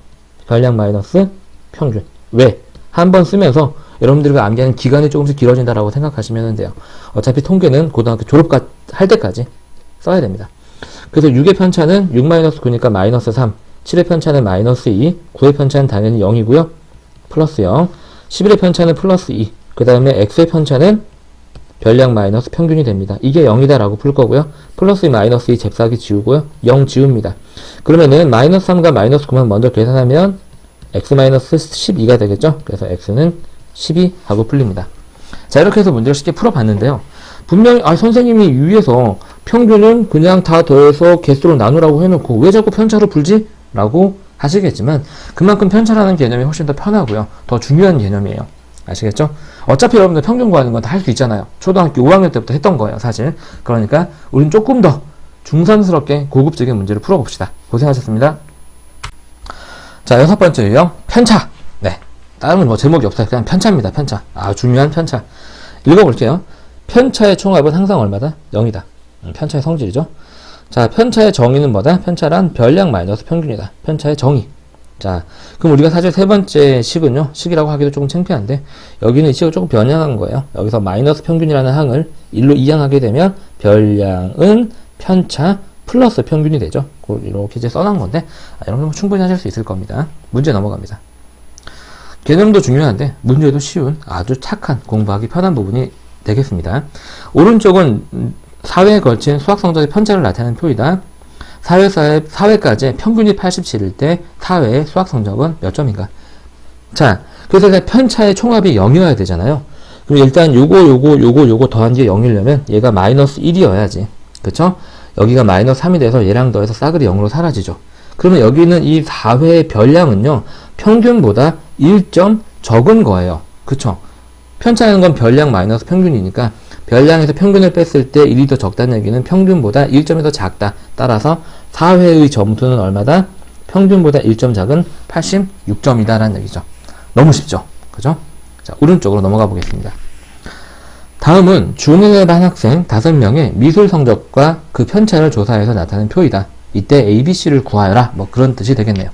별량 마이너스 평균. 왜? 한 번 쓰면서 여러분들과 암기하는 기간이 조금씩 길어진다라고 생각하시면 돼요. 어차피 통계는 고등학교 졸업할 때까지 써야 됩니다. 그래서 6의 편차는 6-9니까 마이너스 3, 7의 편차는 마이너스 2, 9의 편차는 당연히 0이고요. 플러스 0, 11의 편차는 플러스 2, 그 다음에 x의 편차는 별량 마이너스 평균이 됩니다. 이게 0이다 라고 풀 거고요. 플러스 2, 마이너스 2 잽싸기 지우고요. 0 지웁니다. 그러면은 마이너스 3과 마이너스 9만 먼저 계산하면 x 마이너스 12가 되겠죠. 그래서 x는 12 하고 풀립니다. 자, 이렇게 해서 문제를 쉽게 풀어봤는데요. 분명히 선생님이 위에서 평균은 그냥 다 더해서 개수로 나누라고 해놓고 왜 자꾸 편차로 풀지? 라고 하시겠지만 그만큼 편차라는 개념이 훨씬 더 편하고요. 더 중요한 개념이에요. 아시겠죠? 어차피 여러분들 평균 구하는 건 다 할 수 있잖아요. 초등학교 5학년 때부터 했던 거예요, 사실. 그러니까 우린 조금 더 중산스럽게 고급적인 문제를 풀어봅시다. 고생하셨습니다. 자, 6번째 유형, 편차. 네. 다른 뭐 제목이 없어요. 그냥 편차입니다, 편차. 중요한 편차. 읽어볼게요. 편차의 총합은 항상 얼마다? 0이다. 편차의 성질이죠. 자, 편차의 정의는 뭐다? 편차란 별량 마이너스 평균이다. 편차의 정의. 자, 그럼 우리가 사실 세 번째 식은요, 식이라고 하기도 조금 창피한데, 여기는 이 식을 조금 변형한 거예요. 여기서 마이너스 평균이라는 항을 1로 이항하게 되면, 별량은 편차 플러스 평균이 되죠. 이렇게 이제 써놓은 건데, 여러분 충분히 하실 수 있을 겁니다. 문제 넘어갑니다. 개념도 중요한데, 문제도 쉬운, 아주 착한, 공부하기 편한 부분이 되겠습니다. 오른쪽은 사회에 걸친 수학 성적의 편차를 나타내는 표이다. 사회까지 평균이 87일 때 사회의 수학 성적은 몇 점인가? 자, 그래서 편차의 총합이 0이어야 되잖아요. 그럼 일단 요거 더한 게 0이려면 얘가 마이너스 1이어야지. 그쵸? 여기가 마이너스 3이 돼서 얘랑 더해서 싸그리 0으로 사라지죠. 그러면 여기는 이 사회의 별량은요, 평균보다 1점 적은 거예요. 그쵸? 편차하는 건 별량 마이너스 평균이니까 별량에서 평균을 뺐을 때 1이 더 적다는 얘기는 평균보다 1점이 더 작다. 따라서 사회의 점수는 얼마다? 평균보다 1점 작은 86점이다 라는 얘기죠. 너무 쉽죠? 그죠? 자, 오른쪽으로 넘어가 보겠습니다. 다음은 중흥의 반 학생 5명의 미술 성적과 그 편차를 조사해서 나타낸 표이다. 이때 ABC를 구하여라. 뭐 그런 뜻이 되겠네요.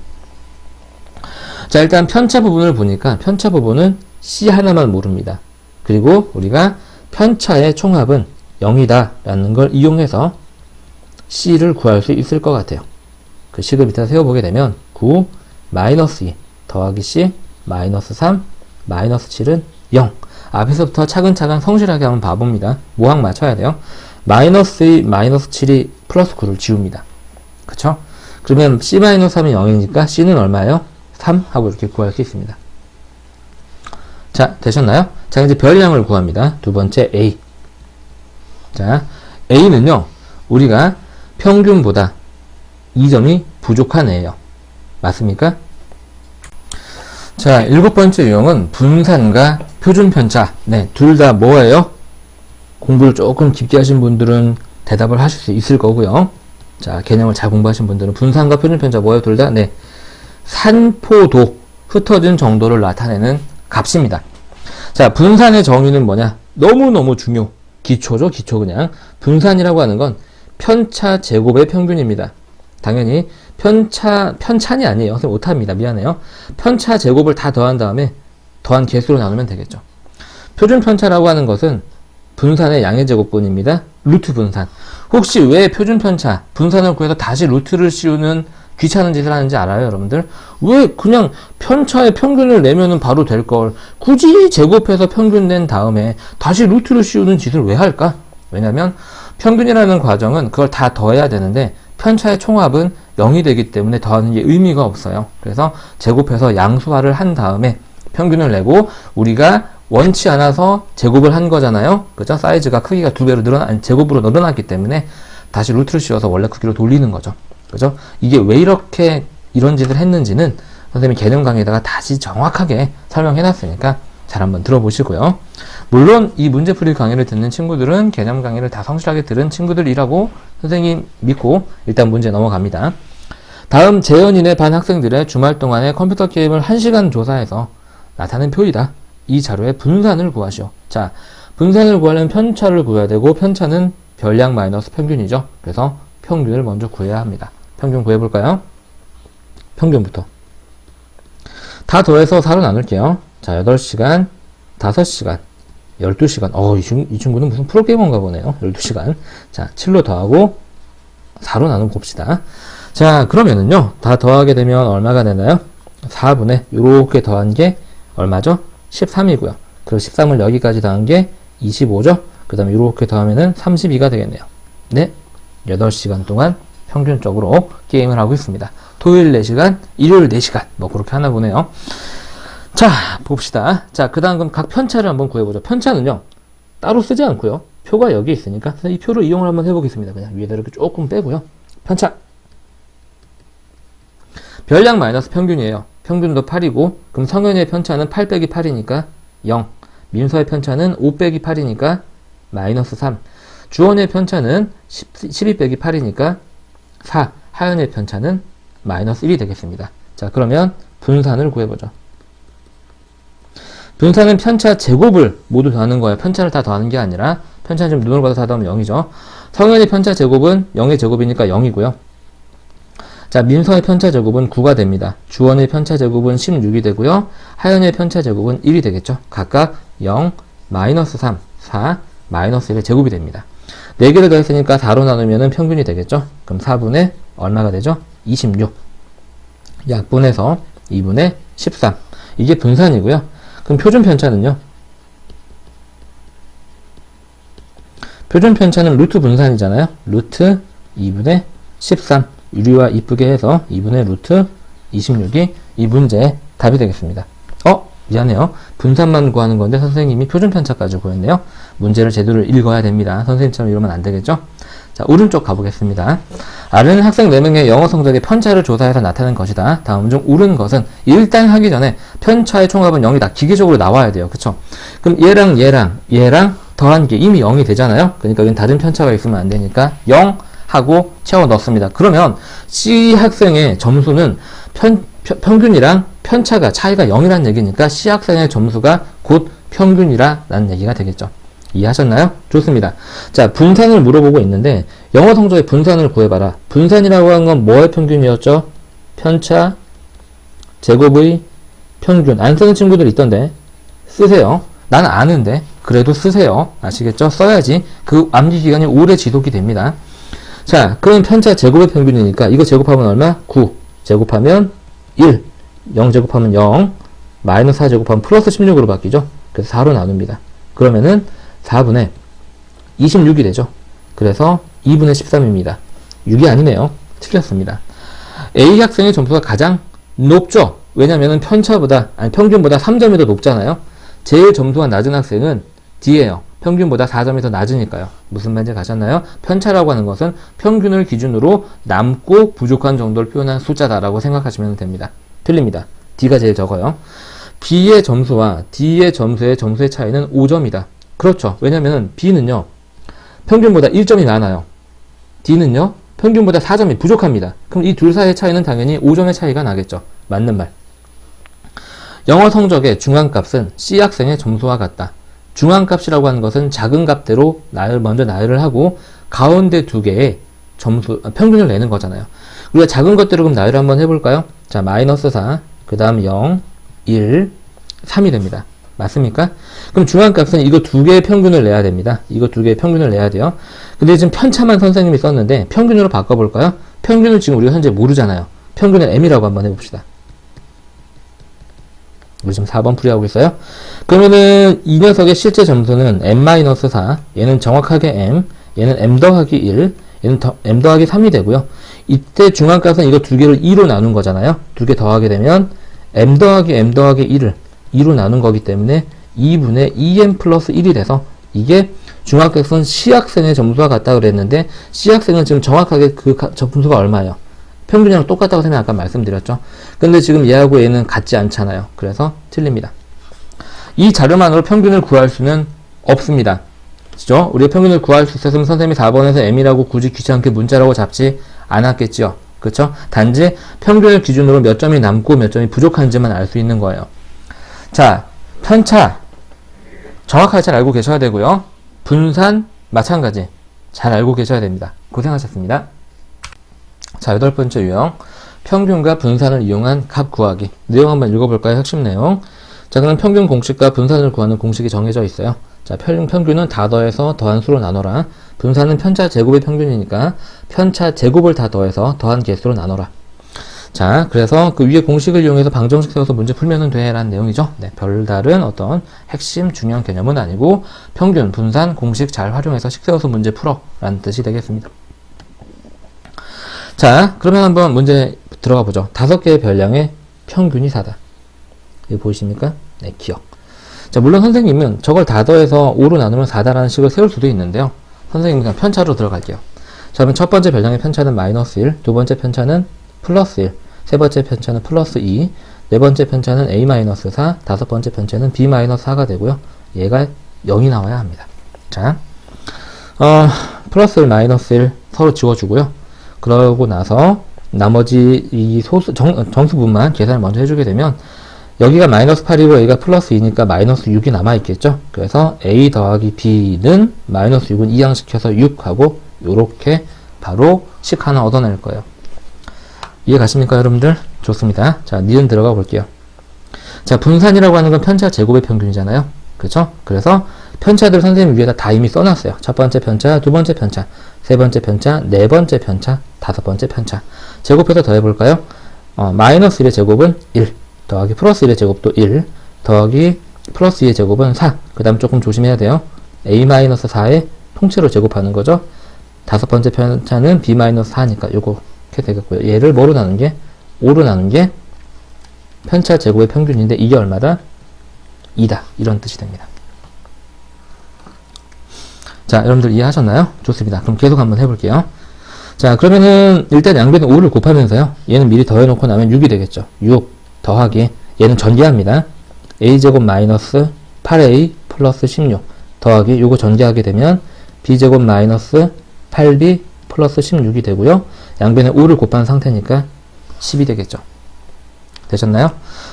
자, 일단 편차 부분을 보니까 편차 부분은 C 하나만 모릅니다. 그리고 우리가 편차의 총합은 0이다 라는 걸 이용해서 C를 구할 수 있을 것 같아요. 그 식을 밑에 세워보게 되면 9, 마이너스 2, 더하기 C, 마이너스 3, 마이너스 7은 0. 앞에서부터 차근차근 성실하게 한번 봐봅니다. 모항 맞춰야 돼요. 마이너스 2, 마이너스 7이 플러스 9를 지웁니다. 그쵸? 그러면 C 마이너스 3이 0이니까 C는 얼마예요? 3 하고 이렇게 구할 수 있습니다. 자, 되셨나요? 자, 이제 별량을 구합니다. 두 번째 A. 자, A는요, 우리가 평균보다 2점이 부족한 애예요. 맞습니까? 자, 7번째 유형은 분산과 표준편차. 네, 둘 다 뭐예요? 공부를 조금 깊게 하신 분들은 대답을 하실 수 있을 거고요. 자, 개념을 잘 공부하신 분들은 분산과 표준편차 뭐예요? 둘 다? 네, 산포도, 흩어진 정도를 나타내는 값입니다. 자, 분산의 정의는 뭐냐? 너무너무 중요. 기초죠, 기초 그냥. 분산이라고 하는 건 편차 제곱의 평균입니다. 당연히 편차이 아니에요. 선생님 오타입니다. 미안해요. 편차 제곱을 다 더한 다음에 더한 개수로 나누면 되겠죠. 표준 편차라고 하는 것은 분산의 양의 제곱분입니다. 루트 분산. 혹시 왜 표준 편차, 분산을 구해서 다시 루트를 씌우는 귀찮은 짓을 하는지 알아요, 여러분들? 왜 그냥 편차의 평균을 내면은 바로 될 걸 굳이 제곱해서 평균 낸 다음에 다시 루트를 씌우는 짓을 왜 할까? 왜냐면 평균이라는 과정은 그걸 다 더해야 되는데 편차의 총합은 0이 되기 때문에 더하는 게 의미가 없어요. 그래서 제곱해서 양수화를 한 다음에 평균을 내고 우리가 원치 않아서 제곱을 한 거잖아요. 그죠? 사이즈가 크기가 2배로 제곱으로 늘어났기 때문에 다시 루트를 씌워서 원래 크기로 돌리는 거죠. 그죠? 이게 왜 이렇게 이런 짓을 했는지는 선생님이 개념 강의에다가 다시 정확하게 설명해 놨으니까 잘 한번 들어보시고요. 물론 이 문제풀이 강의를 듣는 친구들은 개념 강의를 다 성실하게 들은 친구들이라고 선생님 믿고 일단 문제 넘어갑니다. 다음 재연인의 반 학생들의 주말 동안에 컴퓨터 게임을 1시간 조사해서 나타낸 표이다. 이 자료의 분산을 구하시오. 자, 분산을 구하려면 편차를 구해야 되고 편차는 별량 마이너스 평균이죠. 그래서 평균을 먼저 구해야 합니다. 평균 구해볼까요? 평균부터. 다 더해서 4로 나눌게요. 자, 8시간, 5시간, 12시간. 이 친구는 무슨 프로게이머인가 보네요. 12시간. 자, 7로 더하고 4로 나누고 봅시다. 자, 그러면은요, 다 더하게 되면 얼마가 되나요? 4분의, 요렇게 더한 게 얼마죠? 13이고요. 그리고 13을 여기까지 더한 게 25죠? 그 다음에 요렇게 더하면은 32가 되겠네요. 네. 8시간 동안 평균적으로 게임을 하고 있습니다. 토요일 4시간, 일요일 4시간. 뭐, 그렇게 하나 보네요. 자, 봅시다. 자, 그 다음 그럼 각 편차를 한번 구해보죠. 편차는요, 따로 쓰지 않고요. 표가 여기 있으니까 이 표를 이용을 한번 해보겠습니다. 그냥 위에다 이렇게 조금 빼고요. 편차. 별량 마이너스 평균이에요. 평균도 8이고, 그럼 성현이의 편차는 8 빼기 8이니까 0. 민서의 편차는 5 빼기 8이니까 마이너스 3. 주원의 편차는 12 빼기 8이니까 4. 하연의 편차는 마이너스 1이 되겠습니다. 자, 그러면 분산을 구해보죠. 분산은 편차 제곱을 모두 더하는 거예요. 편차를 다 더하는 게 아니라 편차는 지금 눈으로 봐서 다 더하면 0이죠. 성현의 편차 제곱은 0의 제곱이니까 0이고요. 자, 민서의 편차 제곱은 9가 됩니다. 주원의 편차 제곱은 16이 되고요. 하연의 편차 제곱은 1이 되겠죠. 각각 0, 마이너스 3, 4, 마이너스 1의 제곱이 됩니다. 4개를 더했으니까 4로 나누면 평균이 되겠죠. 그럼 4분의 얼마가 되죠? 26. 약분해서 2분의 13. 이게 분산이고요. 그럼 표준 편차는요? 표준 편차는 루트 분산이잖아요. 루트 2분의 13. 유리와 이쁘게 해서 2분의 루트 26이 이 문제의 답이 되겠습니다. 미안해요. 분산만 구하는 건데 선생님이 표준 편차까지 구했네요. 문제를 제대로 읽어야 됩니다. 선생님처럼 이러면 안 되겠죠? 자, 오른쪽 가보겠습니다. R은 학생 4명의 영어 성적의 편차를 조사해서 나타낸 것이다. 다음 중 옳은 것은 일단 하기 전에 편차의 총합은 0이다. 기계적으로 나와야 돼요. 그쵸? 그럼 얘랑 더한 게 이미 0이 되잖아요. 그러니까 여긴 다른 편차가 있으면 안 되니까 0 하고 채워 넣습니다. 그러면 C 학생의 점수는 평균이랑 편차가 차이가 0이라는 얘기니까 C 학생의 점수가 곧 평균이라는 얘기가 되겠죠. 이해하셨나요? 좋습니다. 자, 분산을 물어보고 있는데 영어 성적의 분산을 구해봐라. 분산이라고 하는 건 뭐의 평균이었죠? 편차 제곱의 평균. 안 쓰는 친구들 있던데 쓰세요. 난 아는데 그래도 쓰세요. 아시겠죠? 써야지 그 암기 기간이 오래 지속이 됩니다. 자, 그럼 편차 제곱의 평균이니까 이거 제곱하면 얼마? 9 제곱하면 1 0 제곱하면 0 마이너스 4 제곱하면 플러스 16으로 바뀌죠. 그래서 4로 나눕니다. 그러면은 4분의 26이 되죠. 그래서 2분의 13입니다. 6이 아니네요. 틀렸습니다. A 학생의 점수가 가장 높죠. 왜냐면은 평균보다 3점이 더 높잖아요. 제일 점수가 낮은 학생은 D예요. 평균보다 4점이 더 낮으니까요. 무슨 말인지 가셨나요? 편차라고 하는 것은 평균을 기준으로 남고 부족한 정도를 표현한 숫자다라고 생각하시면 됩니다. 틀립니다. D가 제일 적어요. B의 점수와 D의 점수의 차이는 5점이다. 그렇죠. 왜냐면은 B는요, 평균보다 1점이 많아요. D는요, 평균보다 4점이 부족합니다. 그럼 이 둘 사이의 차이는 당연히 5점의 차이가 나겠죠. 맞는 말. 영어 성적의 중앙값은 C 학생의 점수와 같다. 중앙값이라고 하는 것은 작은 값대로 먼저 나열을 하고 가운데 두 개의 평균을 내는 거잖아요. 우리가 작은 것대로 그럼 나열을 한번 해볼까요? 자, 마이너스 4, 그 다음 0, 1, 3이 됩니다. 맞습니까? 그럼 중앙값은 이거 두 개의 평균을 내야 됩니다. 이거 두 개의 평균을 내야 돼요. 근데 지금 편차만 선생님이 썼는데 평균으로 바꿔볼까요? 평균을 지금 우리가 현재 모르잖아요. 평균을 M이라고 한번 해봅시다. 우리 지금 4번 풀이하고 있어요. 그러면은 이 녀석의 실제 점수는 M-4, 얘는 정확하게 M, 얘는 M 더하기 1, 얘는 M 더하기 3이 되고요. 이때 중앙값은 이거 두 개를 2로 나눈 거잖아요. 두 개 더하게 되면 M 더하기 1을 2로 나눈 거기 때문에 2분의 2M 플러스 1이 돼서 이게 중앙값은 C학생의 점수와 같다 그랬는데 C학생은 지금 정확하게 그 점수가 얼마예요? 평균이랑 똑같다고 생각 아까 말씀드렸죠. 근데 지금 얘하고 얘는 같지 않잖아요. 그래서 틀립니다. 이 자료만으로 평균을 구할 수는 없습니다. 그죠? 우리가 평균을 구할 수 있었으면 선생님이 4번에서 M이라고 굳이 귀찮게 문자라고 잡지 않았겠죠. 그렇죠? 단지 평균을 기준으로 몇 점이 남고 몇 점이 부족한지만 알 수 있는 거예요. 자, 편차 정확하게 잘 알고 계셔야 되고요. 분산 마찬가지 잘 알고 계셔야 됩니다. 고생하셨습니다. 자, 8번째 유형. 평균과 분산을 이용한 값 구하기. 내용 한번 읽어볼까요? 핵심 내용. 자, 그럼 평균 공식과 분산을 구하는 공식이 정해져 있어요. 자, 평균은 다 더해서 더한 수로 나눠라. 분산은 편차 제곱의 평균이니까 편차 제곱을 다 더해서 더한 개수로 나눠라. 자, 그래서 그 위에 공식을 이용해서 방정식 세워서 문제 풀면 돼 라는 내용이죠. 네, 별다른 어떤 핵심 중요한 개념은 아니고 평균, 분산, 공식 잘 활용해서 식 세워서 문제 풀어 라는 뜻이 되겠습니다. 자, 그러면 한번 문제 들어가 보죠. 5개의 별량의 평균이 4다. 이거 보이십니까? 네, 기억. 자, 물론 선생님은 저걸 다 더해서 5로 나누면 4다라는 식을 세울 수도 있는데요. 선생님은 그냥 편차로 들어갈게요. 자, 그러면 첫 번째 별량의 편차는 마이너스 1, 두 번째 편차는 플러스 1, 세 번째 편차는 플러스 2, 네 번째 편차는 A-4, 다섯 번째 편차는 B-4가 되고요. 얘가 0이 나와야 합니다. 자, 플러스 1, 마이너스 1 서로 지워주고요. 그러고 나서 나머지 이 정수분만 계산을 먼저 해주게 되면 여기가 마이너스 8이고 여기가 플러스 2니까 마이너스 6이 남아있겠죠. 그래서 A 더하기 B는 마이너스 6은 이항시켜서 6하고 요렇게 바로 식 하나 얻어낼 거예요. 이해 가십니까, 여러분들? 좋습니다. 자, 니은 들어가 볼게요. 자, 분산이라고 하는 건 편차 제곱의 평균이잖아요. 그렇죠? 그래서 편차들 선생님 위에다 다 이미 써놨어요. 첫 번째 편차, 두 번째 편차, 세 번째 편차, 네 번째 편차, 다섯 번째 편차. 제곱해서 더해볼까요? 마이너스 1의 제곱은 1, 더하기 플러스 1의 제곱도 1, 더하기 플러스 2의 제곱은 4. 그 다음 조금 조심해야 돼요. a-4의 통째로 제곱하는 거죠. 다섯 번째 편차는 b-4니까 요거 이렇게 되겠고요. 얘를 뭐로 나눈 게? 5로 나눈 게 편차 제곱의 평균인데 이게 얼마다? 2다. 이런 뜻이 됩니다. 자, 여러분들 이해하셨나요? 좋습니다. 그럼 계속 한번 해볼게요. 자, 그러면은 일단 양변에 5를 곱하면서요. 얘는 미리 더해놓고 나면 6이 되겠죠. 6 더하기 얘는 전개합니다. a제곱 마이너스 8a 플러스 16 더하기 요거 전개하게 되면 b제곱 마이너스 8b 플러스 16이 되고요. 양변에 5를 곱한 상태니까 10이 되겠죠. 되셨나요?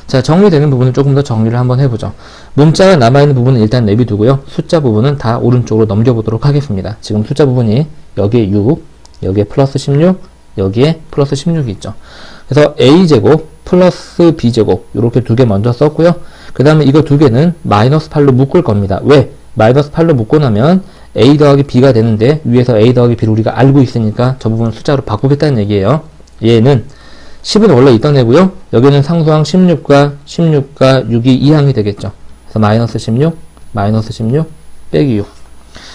자, 정리되는 부분을 조금 더 정리를 한번 해보죠. 문자가 남아있는 부분은 일단 내비두고요. 숫자 부분은 다 오른쪽으로 넘겨보도록 하겠습니다. 지금 숫자 부분이 여기에 6, 여기에 플러스 16, 여기에 플러스 16이 있죠. 그래서 a제곱 플러스 b제곱 이렇게 두 개 먼저 썼고요. 그 다음에 이거 두 개는 마이너스 8로 묶을 겁니다. 왜? 마이너스 8로 묶고 나면 a 더하기 b가 되는데 위에서 a 더하기 b를 우리가 알고 있으니까 저 부분을 숫자로 바꾸겠다는 얘기예요. 얘는 10은 원래 있던 애고요. 여기는 상수항 16과 6이 2항이 되겠죠. 그래서 마이너스 16, 마이너스 16, 빼기 6.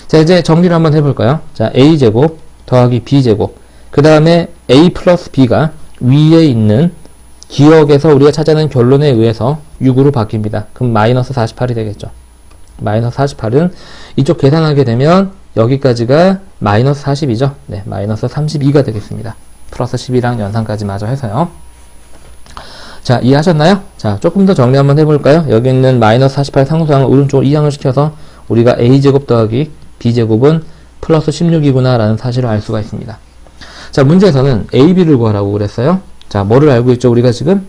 자, 이제 정리를 한번 해볼까요? 자, a제곱 더하기 b제곱. 그 다음에 a 플러스 b가 위에 있는 기억에서 우리가 찾아낸 결론에 의해서 6으로 바뀝니다. 그럼 마이너스 48이 되겠죠. 마이너스 48은 이쪽 계산하게 되면 여기까지가 마이너스 40이죠. 네, 마이너스 32가 되겠습니다. 플러스 10이랑 연산까지 마저 해서요. 자, 이해하셨나요? 자, 조금 더 정리 한번 해볼까요? 여기 있는 마이너스 48 상수항을 오른쪽으로 이항을 시켜서 우리가 a제곱 더하기 b제곱은 플러스 16이구나 라는 사실을 알 수가 있습니다. 자, 문제에서는 a, b를 구하라고 그랬어요. 자, 뭐를 알고 있죠? 우리가 지금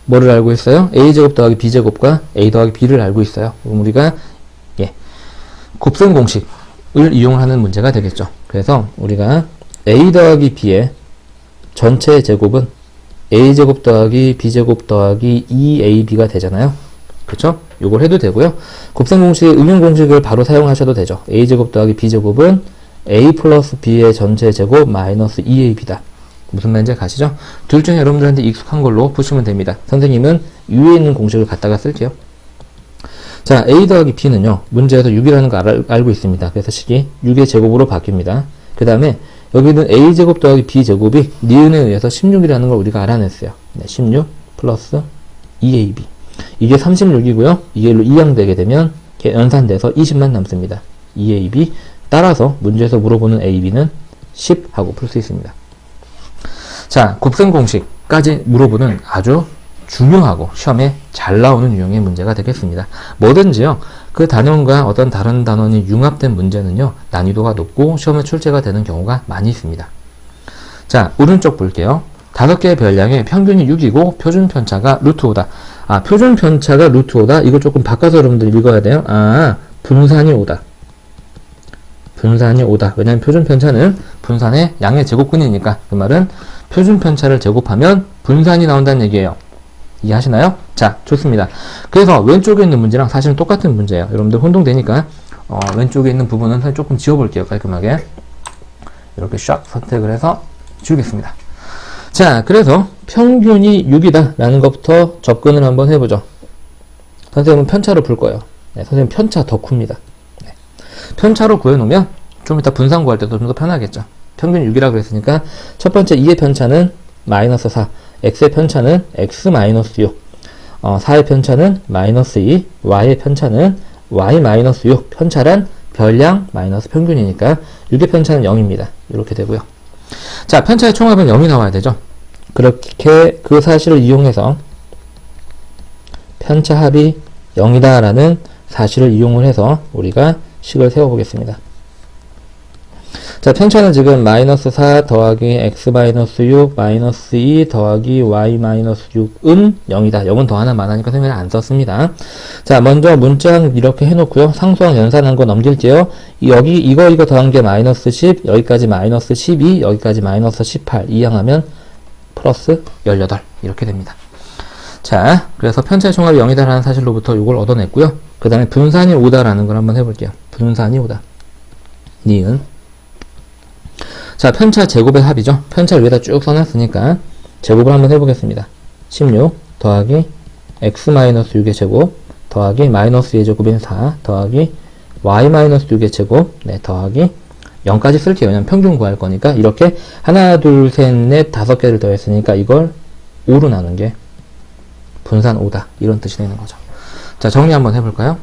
뭐를 알고 있어요? a제곱 더하기 b제곱과 a 더하기 b를 알고 있어요. 그럼 우리가 곱셈 공식을 이용하는 문제가 되겠죠. 그래서 우리가 a 더하기 b의 전체 제곱은 a제곱 더하기 b제곱 더하기 2ab가 되잖아요. 그쵸? 요걸 해도 되고요. 곱셈 공식, 응용 공식을 바로 사용하셔도 되죠. a제곱 더하기 b제곱은 a 플러스 b의 전체 제곱 마이너스 2ab다. 무슨 말인지 가시죠? 둘 중에 여러분들한테 익숙한 걸로 푸시면 됩니다. 선생님은 위에 있는 공식을 갖다가 쓸게요. 자, a 더하기 b는요, 문제에서 6이라는 거 알고 있습니다. 그래서 식이 6의 제곱으로 바뀝니다. 그 다음에 여기는 a제곱 더하기 b제곱이 니은에 의해서 16이라는 걸 우리가 알아냈어요. 네, 16 플러스 2ab. 이게 36이고요. 이걸로 2항 되게 되면 연산돼서 20만 남습니다. 2ab. 따라서 문제에서 물어보는 ab는 10 하고 풀 수 있습니다. 자, 곱셈 공식까지 물어보는 아주 중요하고 시험에 잘 나오는 유형의 문제가 되겠습니다. 뭐든지요, 그 단원과 어떤 다른 단원이 융합된 문제는요, 난이도가 높고 시험에 출제가 되는 경우가 많이 있습니다. 자, 오른쪽 볼게요. 5개의 별량의 평균이 6이고 표준 편차가 루트 5다. 아, 표준 편차가 루트 5다? 이거 조금 바꿔서 여러분들 읽어야 돼요. 아, 분산이 5다. 분산이 5다. 왜냐면 표준 편차는 분산의 양의 제곱근이니까. 그 말은 표준 편차를 제곱하면 분산이 나온다는 얘기예요. 이해하시나요? 자, 좋습니다. 그래서 왼쪽에 있는 문제랑 사실은 똑같은 문제예요. 여러분들 혼동되니까 왼쪽에 있는 부분은 사실 조금 지워볼게요. 깔끔하게. 이렇게 샥 선택을 해서 지우겠습니다. 자, 그래서 평균이 6이다 라는 것부터 접근을 한번 해보죠. 선생님은 편차로 풀 거예요. 네, 선생님 편차 덕후입니다. 네. 편차로 구해놓으면 좀 이따 분산 구할 때도 좀 더 편하겠죠. 평균 6이라고 했으니까 첫 번째 2의 편차는 마이너스 4, x의 편차는 x 마이너스 6, 4의 편차는 마이너스 2, y의 편차는 y 마이너스 6, 편차란 별량 마이너스 평균이니까 6의 편차는 0입니다. 이렇게 되고요. 자, 편차의 총합은 0이 나와야 되죠. 그렇게 그 사실을 이용해서 편차 합이 0이다 라는 사실을 이용을 해서 우리가 식을 세워보겠습니다. 자, 편차는 지금 마이너스 4 더하기 x 마이너스 6 마이너스 2 더하기 y 마이너스 6은 0이다. 0은 더하나 마나니까 설명을 안 썼습니다. 자, 먼저 문장 이렇게 해놓고요. 상수항 연산한 거 넘길게요. 여기 이거 더한 게 마이너스 10, 여기까지 마이너스 12, 여기까지 마이너스 18 이항하면 플러스 18 이렇게 됩니다. 자, 그래서 편차의 총합이 0이다라는 사실로부터 이걸 얻어냈고요. 그 다음에 분산이 5다라는 걸 한번 해볼게요. 분산이 5다. 니은. 자, 편차 제곱의 합이죠. 편차를 위에다 쭉 써놨으니까 제곱을 한번 해보겠습니다. 16 더하기 x-6의 제곱 더하기 마이너스 2의 제곱인 4 더하기 y-6의 제곱 네, 더하기 0까지 쓸게요. 왜냐면 평균 구할 거니까 이렇게 하나, 둘, 셋, 넷, 5개를 더했으니까 이걸 5로 나눈 게 분산 5다. 이런 뜻이 되는 거죠. 자, 정리 한번 해볼까요?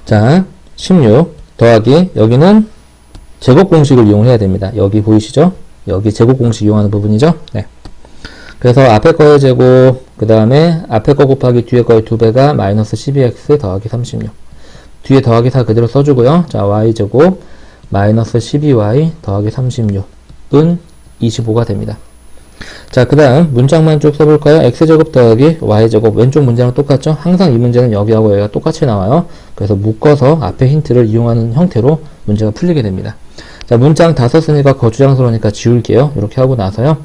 자, 16 더하기 여기는 제곱 공식을 이용해야 됩니다. 여기 보이시죠? 여기 제곱 공식 이용하는 부분이죠? 네. 그래서 앞에 거의 제곱, 그 다음에 앞에 거 곱하기 뒤에 거의 2배가 마이너스 12x 더하기 36. 뒤에 더하기 4 그대로 써주고요. 자, y제곱 마이너스 12y 더하기 36은 25가 됩니다. 자, 그 다음 문장만 쭉 써볼까요? x제곱 더하기 y제곱. 왼쪽 문제랑 똑같죠? 항상 이 문제는 여기하고 여기가 똑같이 나와요. 그래서 묶어서 앞에 힌트를 이용하는 형태로 문제가 풀리게 됩니다. 자, 문장 다 썼으니까 거추장스러우니까 지울게요. 이렇게 하고 나서요.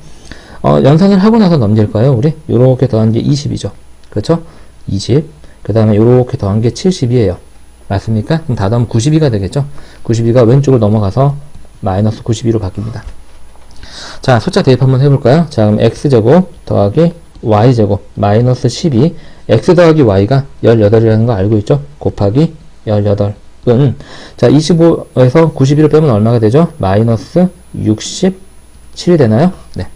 연산을 하고 나서 넘길까요? 우리 요렇게 더한 게 20이죠. 그렇죠? 20. 그 다음에 요렇게 더한 게 70이에요. 맞습니까? 그럼 다 더하면 92가 되겠죠? 92가 왼쪽으로 넘어가서 마이너스 92로 바뀝니다. 자, 숫자 대입 한번 해볼까요? 자, 그럼 x제곱 더하기 y제곱 마이너스 12 x 더하기 y가 18이라는 거 알고 있죠? 곱하기 18은 자, 25에서 92를 빼면 얼마가 되죠? 마이너스 67이 되나요? 네.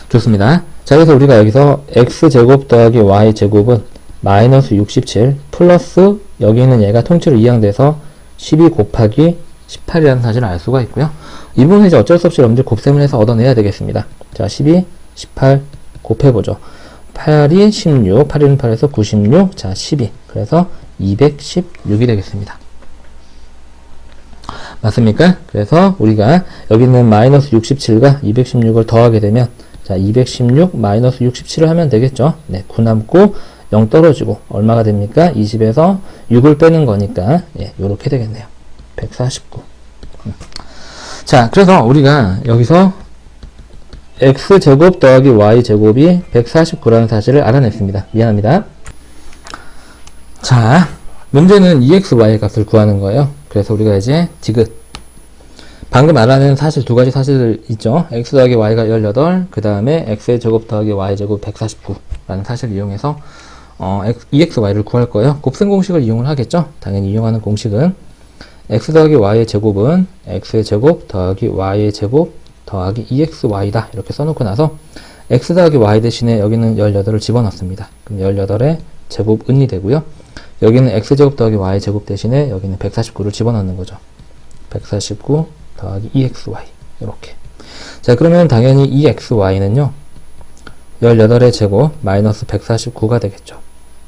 좋습니다. 자, 그래서 우리가 여기서 x제곱 더하기 y제곱은 마이너스 67 플러스 여기 있는 얘가 통째로 이항돼서 12 곱하기 18이라는 사실을 알 수가 있고요. 이 부분은 이제 어쩔 수 없이 여러분들 곱셈을 해서 얻어내야 되겠습니다. 자, 12, 18 곱해보죠. 8이 16, 8은 8에서 96, 자, 12. 그래서 216이 되겠습니다. 맞습니까? 그래서 우리가 여기 있는 마이너스 67과 216을 더하게 되면 자, 216 마이너스 67을 하면 되겠죠. 네, 9 남고 0 떨어지고 얼마가 됩니까? 20에서 6을 빼는 거니까 예, 요렇게 되겠네요. 149. 자, 그래서 우리가 여기서 x제곱 더하기 y제곱이 149라는 사실을 알아냈습니다. 미안합니다. 자, 문제는 2xy의 값을 구하는 거예요. 그래서 우리가 이제 디귿 방금 알아낸 사실 두 가지 사실 있죠. x 더하기 y가 18, 그 다음에 x의 제곱 더하기 y제곱 149라는 사실을 이용해서 EXY를 구할 거예요. 곱셈 공식을 이용을 하겠죠. 당연히 이용하는 공식은 x 더하기 y의 제곱은 x의 제곱 더하기 y의 제곱 더하기 EXY다. 이렇게 써놓고 나서 x 더하기 y 대신에 여기는 18을 집어넣습니다. 그럼 18의 제곱 은이 되고요. 여기는 x제곱 더하기 y제곱 대신에 여기는 149를 집어넣는 거죠. 149 더하기 EXY 이렇게. 자, 그러면 당연히 EXY는요 18의 제곱 마이너스 149가 되겠죠.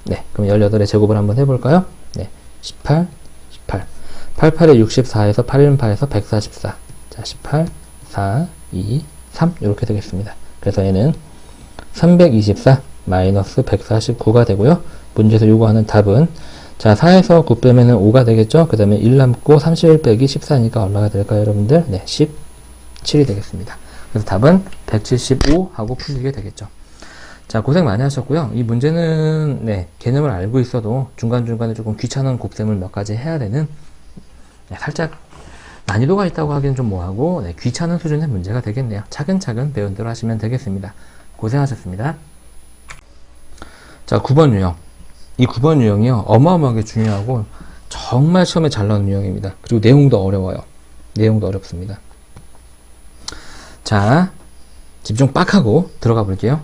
네, 그럼 18의 제곱을 한번 해볼까요? 네, 18, 18 88에 64에서 8은 8에서 144. 자, 18, 4, 2, 3 이렇게 되겠습니다. 그래서 얘는 324 마이너스 149가 되고요. 문제에서 요구하는 답은 자, 4에서 9 빼면은 5가 되겠죠. 그 다음에 1 남고 31 빼기 14니까 얼마가 될까요, 여러분들? 네, 17이 되겠습니다. 그래서 답은 175 하고 풀리게 되겠죠. 자, 고생 많이 하셨고요. 이 문제는 네, 개념을 알고 있어도 중간중간에 조금 귀찮은 곱셈을 몇 가지 해야 되는 네, 살짝 난이도가 있다고 하기는 좀 뭐하고 네, 귀찮은 수준의 문제가 되겠네요. 차근차근 배운 대로 하시면 되겠습니다. 고생하셨습니다. 자, 9번 유형. 이 9번 유형이요. 어마어마하게 중요하고 정말 시험에 잘 나오는 유형입니다. 그리고 내용도 어려워요. 내용도 어렵습니다. 자, 집중 빡 하고 들어가 볼게요.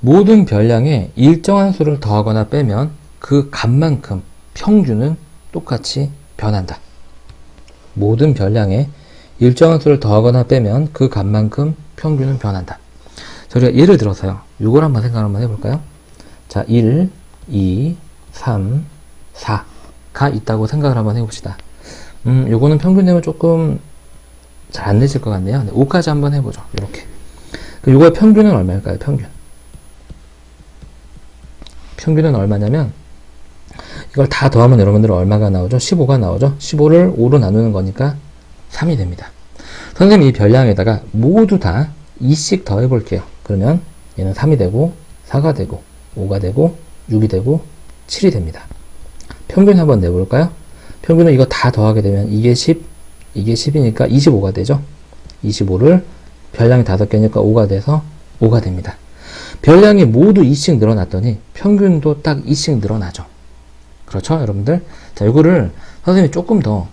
모든 별량에 일정한 수를 더하거나 빼면 그 값만큼 평균은 똑같이 변한다. 모든 별량에 일정한 수를 더하거나 빼면 그 값만큼 평균은 변한다. 자, 우리가 예를 들어서요. 이걸 한번 생각 한번 해볼까요? 자, 1, 2, 3, 4 있다고 생각을 한번 해봅시다. 요거는 평균 내면 조금 잘 안 내실 것 같네요. 네, 5까지 한번 해보죠. 이렇게. 요거의 평균은 얼마일까요? 평균은 얼마냐면, 이걸 다 더하면 여러분들 얼마가 나오죠? 15가 나오죠? 15를 5로 나누는 거니까 3이 됩니다. 선생님이 이 별량에다가 모두 다 2씩 더해 볼게요. 그러면 얘는 3이 되고, 4가 되고, 5가 되고, 6이 되고, 7이 됩니다. 평균 한번 내볼까요? 평균은 이거 다 더하게 되면 이게 10, 이게 10이니까 25가 되죠? 25를 별량이 5개니까 5가 돼서 5가 됩니다. 별량이 모두 2씩 늘어났더니 평균도 딱 2씩 늘어나죠. 그렇죠, 여러분들? 자, 이거를 선생님이 조금 더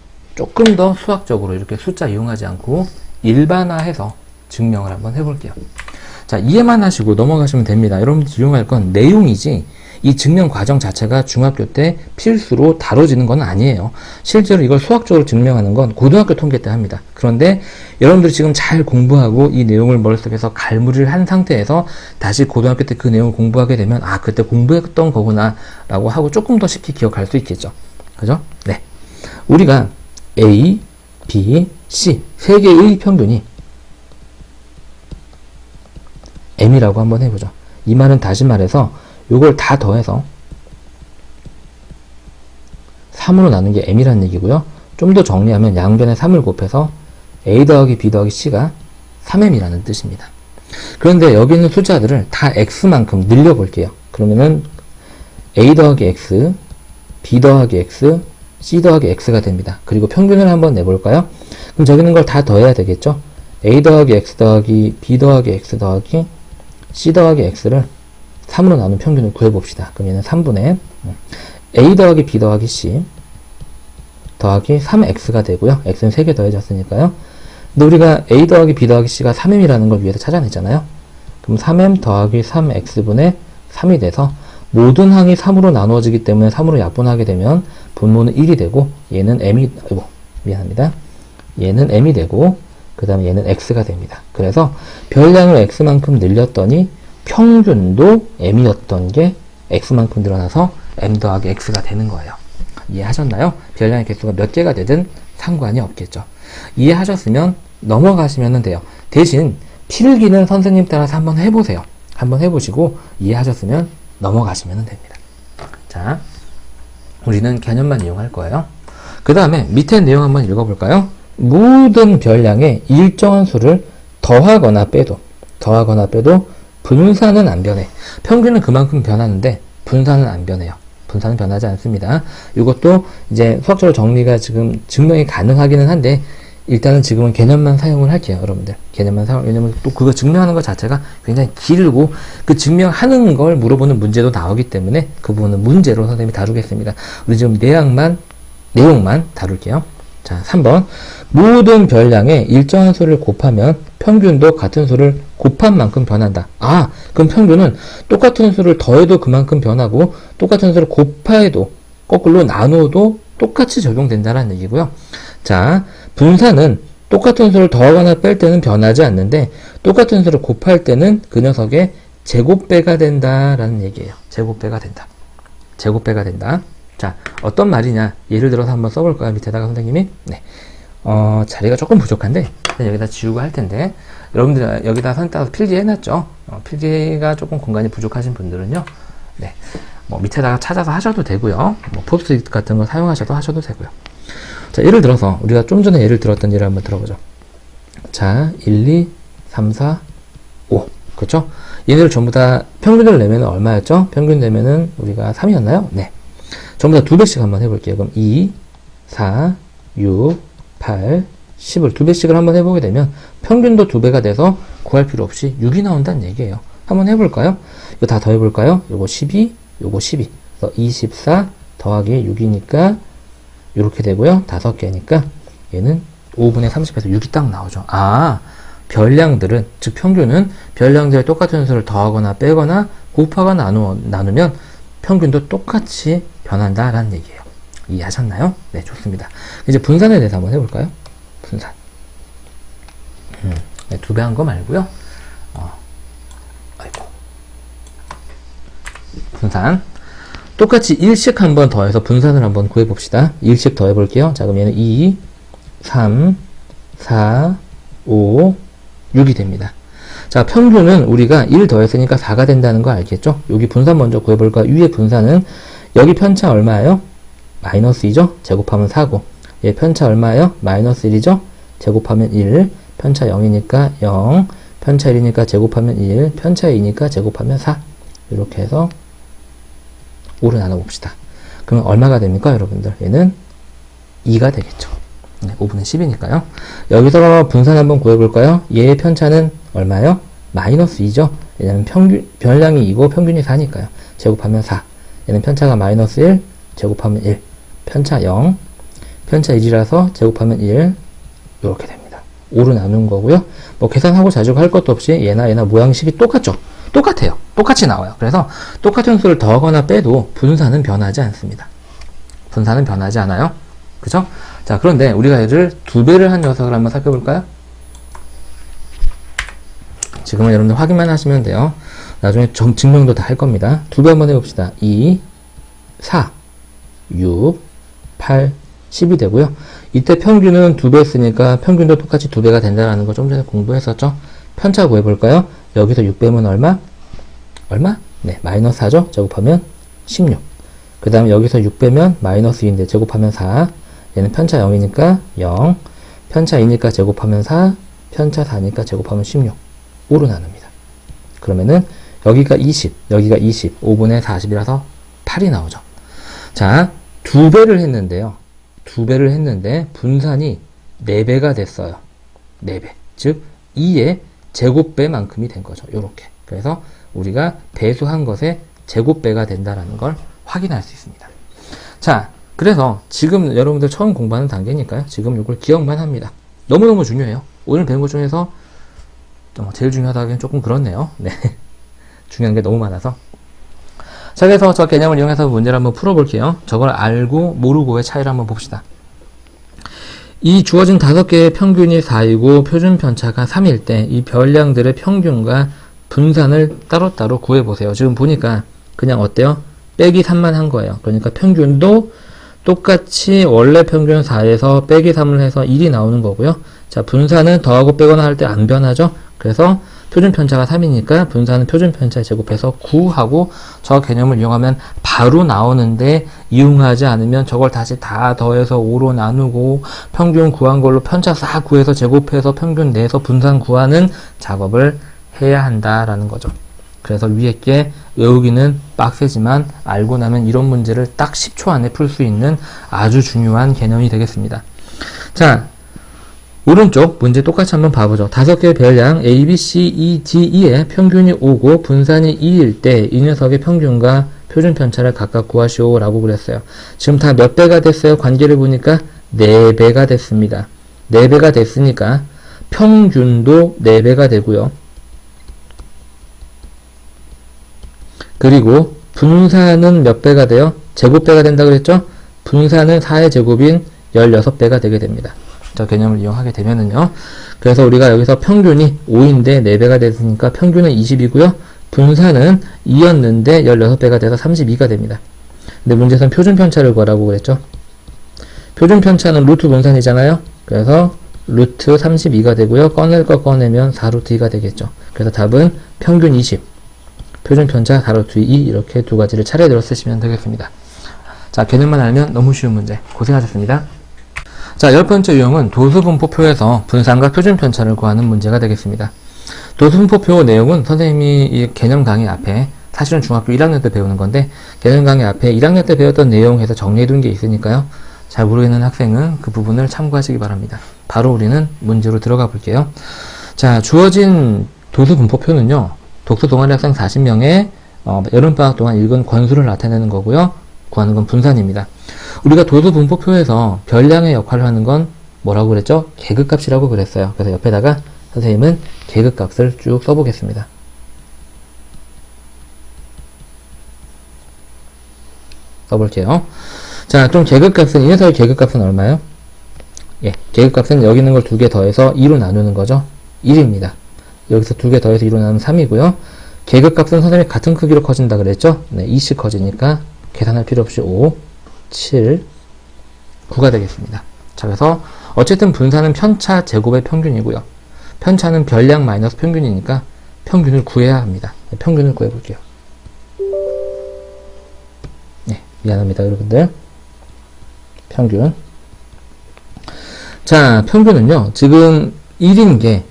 수학적으로 이렇게 숫자 이용하지 않고 일반화해서 증명을 한번 해볼게요. 자, 이해만 하시고 넘어가시면 됩니다. 여러분들 이용할 건 내용이지 이 증명 과정 자체가 중학교 때 필수로 다뤄지는 건 아니에요. 실제로 이걸 수학적으로 증명하는 건 고등학교 통계 때 합니다. 그런데 여러분들이 지금 잘 공부하고 이 내용을 머릿속에서 갈무리를 한 상태에서 다시 고등학교 때 그 내용을 공부하게 되면 아, 그때 공부했던 거구나 라고 하고 조금 더 쉽게 기억할 수 있겠죠. 그죠? 네. 우리가 A, B, C 세 개의 평균이 M이라고 한번 해보죠. 이 말은 다시 말해서 요걸 다 더해서 3으로 나눈 게 M이라는 얘기고요. 좀 더 정리하면 양변에 3을 곱해서 A 더하기 B 더하기 C가 3M이라는 뜻입니다. 그런데 여기 있는 숫자들을 다 X만큼 늘려볼게요. 그러면은 A 더하기 X, B 더하기 X, C 더하기 X가 됩니다. 그리고 평균을 한번 내볼까요? 그럼 저기 있는 걸 다 더해야 되겠죠? A 더하기 X 더하기 B 더하기 X 더하기 C 더하기 X를 3으로 나눈 평균을 구해봅시다. 그럼 얘는 3분의 A 더하기 B 더하기 C 더하기 3X가 되고요. X는 3개 더해졌으니까요. 근데 우리가 A 더하기 B 더하기 C가 3M이라는 걸 위에서 찾아냈잖아요. 그럼 3M 더하기 3X분의 3이 돼서 모든 항이 3으로 나누어지기 때문에 3으로 약분하게 되면 분모는 1이 되고 얘는 M이, 미안합니다. 얘는 M이 되고 그 다음에 얘는 X가 됩니다. 그래서 별량을 X만큼 늘렸더니 평균도 M이었던 게 X만큼 늘어나서 M 더하기 X가 되는 거예요. 이해하셨나요? 별량의 개수가 몇 개가 되든 상관이 없겠죠. 이해하셨으면 넘어가시면 돼요. 대신 필기는 선생님 따라서 한번 해보세요. 한번 해보시고 이해하셨으면 넘어가시면 됩니다. 자, 우리는 개념만 이용할 거예요. 그 다음에 밑에 내용 한번 읽어볼까요? 모든 별량의 일정한 수를 더하거나 빼도 분산은 안 변해. 평균은 그만큼 변하는데 분산은 안 변해요. 분산은 변하지 않습니다. 이것도 이제 수학적으로 정리가 지금 증명이 가능하기는 한데 일단은 지금은 개념만 사용을 할게요. 여러분들 개념만 사용. 왜냐면 또 그거 증명하는 것 자체가 굉장히 길고 그 증명하는 걸 물어보는 문제도 나오기 때문에 그 부분은 문제로 선생님이 다루겠습니다. 우리 지금 내용만 다룰게요. 자, 3번. 모든 별량의 일정한 수를 곱하면 평균도 같은 수를 곱한 만큼 변한다. 아, 그럼 평균은 똑같은 수를 더해도 그만큼 변하고 똑같은 수를 곱해도 거꾸로 나누어도 똑같이 적용된다는 얘기고요. 자, 분산은 똑같은 수를 더하거나 뺄 때는 변하지 않는데 똑같은 수를 곱할 때는 그 녀석의 제곱배가 된다라는 얘기예요. 제곱배가 된다. 자, 어떤 말이냐? 예를 들어서 한번 써볼까요? 밑에다가 선생님이? 네. 자리가 조금 부족한데, 여기다 지우고 할 텐데, 여러분들 여기다 선 따서 필기해놨죠? 필기가 조금 공간이 부족하신 분들은요, 네. 뭐 밑에다가 찾아서 하셔도 되고요. 뭐 포스트잇 같은 거 사용하셔도 하셔도 되고요. 자, 예를 들어서, 우리가 좀 전에 예를 들었던 예를 한번 들어보죠. 자, 1, 2, 3, 4, 5. 그렇죠? 얘네를 전부 다 평균을 내면 얼마였죠? 평균 내면은 우리가 3이었나요? 네. 전부 다 2배씩 한번 해볼게요. 그럼 2, 4, 6, 8, 10을 2배씩을 한번 해보게 되면 평균도 2배가 돼서 구할 필요 없이 6이 나온다는 얘기예요. 한번 해볼까요? 이거 다 더해볼까요? 요거 12, 요거 12. 그래서 24 더하기 6이니까 이렇게 되고요. 5개니까 얘는 5분의 30에서 6이 딱 나오죠. 아, 별량들은, 즉 평균은 별량들의 똑같은 수를 더하거나 빼거나 곱하거나 나누면 평균도 똑같이 변한다라는 얘기예요. 이해하셨나요? 네, 좋습니다. 이제 분산에 대해서 한번 해볼까요? 분산. 네, 2배 한 거 말고요. 아이고. 분산. 똑같이 1씩 한번 더해서 분산을 한번 구해봅시다. 1씩 더해볼게요. 자, 그럼 얘는 2, 3, 4, 5, 6이 됩니다. 자, 평균은 우리가 1 더했으니까 4가 된다는 거 알겠죠? 여기 분산 먼저 구해볼까? 위에 분산은 여기 편차 얼마예요? 마이너스 2죠? 제곱하면 4고, 얘 편차 얼마예요? 마이너스 1이죠? 제곱하면 1, 편차 0이니까 0, 편차 1이니까 제곱하면 1, 편차 2니까 제곱하면 4. 이렇게 해서 5를 나눠봅시다. 그러면 얼마가 됩니까, 여러분들? 얘는 2가 되겠죠. 네, 5분의 10이니까요. 여기서 분산 한번 구해볼까요? 얘의 편차는 얼마예요? 마이너스 2죠? 왜냐면 별량이 2고 평균이 4니까요. 제곱하면 4. 얘는 편차가 마이너스 1, 제곱하면 1. 편차 0, 편차 1이라서 제곱하면 1. 이렇게 됩니다. 5로 나눈 거고요. 뭐 계산하고 자주 할 것도 없이 얘나 모양식이 똑같죠? 똑같아요. 똑같이 나와요. 그래서 똑같은 수를 더하거나 빼도 분산은 변하지 않습니다. 분산은 변하지 않아요. 그죠? 자, 그런데 우리가 얘를 2배를 한 녀석을 한번 살펴볼까요? 지금은 여러분들 확인만 하시면 돼요. 나중에 증명도 다 할 겁니다. 2배 한번 해봅시다. 2, 4, 6, 8, 10이 되고요. 이때 평균은 2배 쓰니까 평균도 똑같이 2배가 된다는 거 좀 전에 공부했었죠? 편차 구해볼까요? 여기서 6 빼면 얼마? 얼마? 네, 마이너스 4죠? 제곱하면 16. 그 다음에 여기서 6 빼면 마이너스 2인데 제곱하면 4. 얘는 편차 0이니까 0. 편차 2니까 제곱하면 4. 편차 4니까 제곱하면 16. 5로 나눕니다. 그러면은 여기가 20, 여기가 20, 5분의 40이라서 8이 나오죠. 자, 2배를 했는데요. 2배를 했는데 분산이 4배가 됐어요. 4배. 즉 2의 제곱배만큼이 된 거죠. 요렇게. 그래서 우리가 배수한 것의 제곱배가 된다라는 걸 확인할 수 있습니다. 자, 그래서 지금 여러분들 처음 공부하는 단계니까요. 지금 이걸 기억만 합니다. 너무너무 중요해요. 오늘 배운 것 중에서 제일 중요하다 하기엔 조금 그렇네요. 네. 중요한 게 너무 많아서. 자, 그래서 저 개념을 이용해서 문제를 한번 풀어볼게요. 저걸 알고 모르고의 차이를 한번 봅시다. 이 주어진 5개의 평균이 4이고 표준 편차가 3일 때 이 별량들의 평균과 분산을 따로따로 구해보세요. 지금 보니까 그냥 어때요? 빼기 3만 한 거예요. 그러니까 평균도 똑같이 원래 평균 4에서 빼기 3을 해서 1이 나오는 거고요. 자, 분산은 더하고 빼거나 할 때 안 변하죠? 그래서 표준 편차가 3이니까 분산은 표준 편차에 제곱해서 9하고 저 개념을 이용하면 바로 나오는데 이용하지 않으면 저걸 다시 다 더해서 5로 나누고 평균 구한 걸로 편차 싹 구해서 제곱해서 평균 내서 분산 구하는 작업을 해야 한다라는 거죠. 그래서 위에 게 외우기는 빡세지만 알고 나면 이런 문제를 딱 10초 안에 풀 수 있는 아주 중요한 개념이 되겠습니다. 자, 오른쪽 문제 똑같이 한번 봐보죠. 5개의 별량 A, B, C, E, D, E의 평균이 5고 분산이 2일 때 이 녀석의 평균과 표준 편차를 각각 구하시오 라고 그랬어요. 지금 다 몇 배가 됐어요? 관계를 보니까 4배가 됐습니다. 4배가 됐으니까 평균도 4배가 되고요. 그리고 분산은 몇 배가 돼요? 제곱배가 된다고 그랬죠? 분산은 4의 제곱인 16배가 되게 됩니다. 저 개념을 이용하게 되면은요. 그래서 우리가 여기서 평균이 5인데 4배가 됐으니까 평균은 20이고요. 분산은 2였는데 16배가 돼서 32가 됩니다. 근데 문제에서는 표준 편차를 구하라고 그랬죠. 표준 편차는 루트 분산이잖아요. 그래서 루트 32가 되고요. 꺼낼 거 꺼내면 4루트 2가 되겠죠. 그래서 답은 평균 20, 표준 편차 4루트 2 이렇게 두 가지를 차례대로 쓰시면 되겠습니다. 자, 개념만 알면 너무 쉬운 문제. 고생하셨습니다. 자, 10번째 유형은 도수분포표에서 분산과 표준 편차를 구하는 문제가 되겠습니다. 도수분포표 내용은 선생님이 이 개념 강의 앞에 사실은 중학교 1학년 때 배우는 건데 개념 강의 앞에 1학년 때 배웠던 내용에서 정리해둔 게 있으니까요. 잘 모르겠는 학생은 그 부분을 참고하시기 바랍니다. 바로 우리는 문제로 들어가 볼게요. 자, 주어진 도수분포표는요. 독서 동아리 학생 40명의 여름방학 동안 읽은 권수를 나타내는 거고요. 구하는 건 분산입니다. 우리가 도수 분포표에서 별량의 역할을 하는 건 뭐라고 그랬죠? 계급값이라고 그랬어요. 그래서 옆에다가 선생님은 계급값을 쭉 써보겠습니다. 써볼게요. 자, 그럼 계급값은, 이 녀석의 계급값은 얼마예요? 예, 계급값은 여기 있는 걸 2개 더해서 2로 나누는 거죠. 1입니다. 여기서 2개 더해서 2로 나누면 3이고요. 계급값은 선생님이 같은 크기로 커진다 그랬죠? 네, 2씩 커지니까 계산할 필요 없이 5, 7, 9가 되겠습니다. 자, 그래서 어쨌든 분산은 편차 제곱의 평균이고요. 편차는 별량 마이너스 평균이니까 평균을 구해야 합니다. 평균을 구해볼게요. 네, 미안합니다, 여러분들. 평균. 자, 평균은요, 지금 1인 게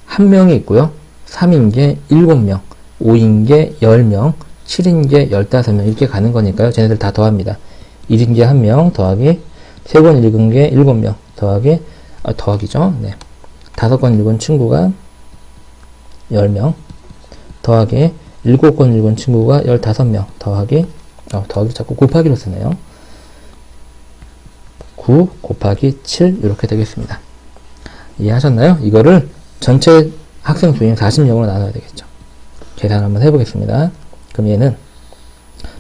1명이 있고요. 3인 게 7명, 5인 게 10명, 7인 게 15명 이렇게 가는 거니까요. 쟤네들 다 더합니다. 1인 게 1명 더하기 3번 읽은 게 7명 더하기 더하기죠. 네. 5건 읽은 친구가 10명 더하기 7건 읽은 친구가 15명 더하기 더하기 자꾸 곱하기로 쓰네요. 9 곱하기 7 이렇게 되겠습니다. 이해하셨나요? 이거를 전체 학생 수인 40명으로 나눠야 되겠죠. 계산 한번 해보겠습니다. 그럼 얘는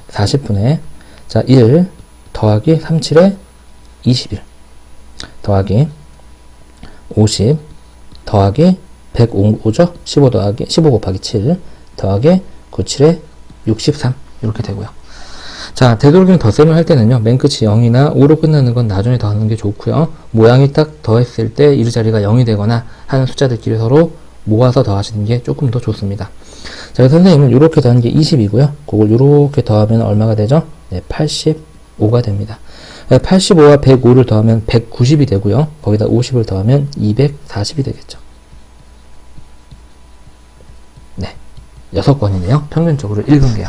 40분의 자 1 더하기 37에 21 더하기 50 더하기 105죠? 15 더하기 15 곱하기 7 더하기 97에 63 이렇게 되고요. 자, 되도록이면 덧셈을 할 때는요, 맨 끝이 0이나 5로 끝나는 건 나중에 더하는 게 좋고요. 모양이 딱 더했을 때 이르자리가 0이 되거나 하는 숫자들끼리 서로 모아서 더하시는 게 조금 더 좋습니다. 자, 선생님은 이렇게 더한 게 20이고요. 그걸 이렇게 더하면 얼마가 되죠? 네, 85가 됩니다. 85와 105를 더하면 190이 되고요. 거기다 50을 더하면 240이 되겠죠. 네, 6건이네요. 평균적으로 읽은 게요.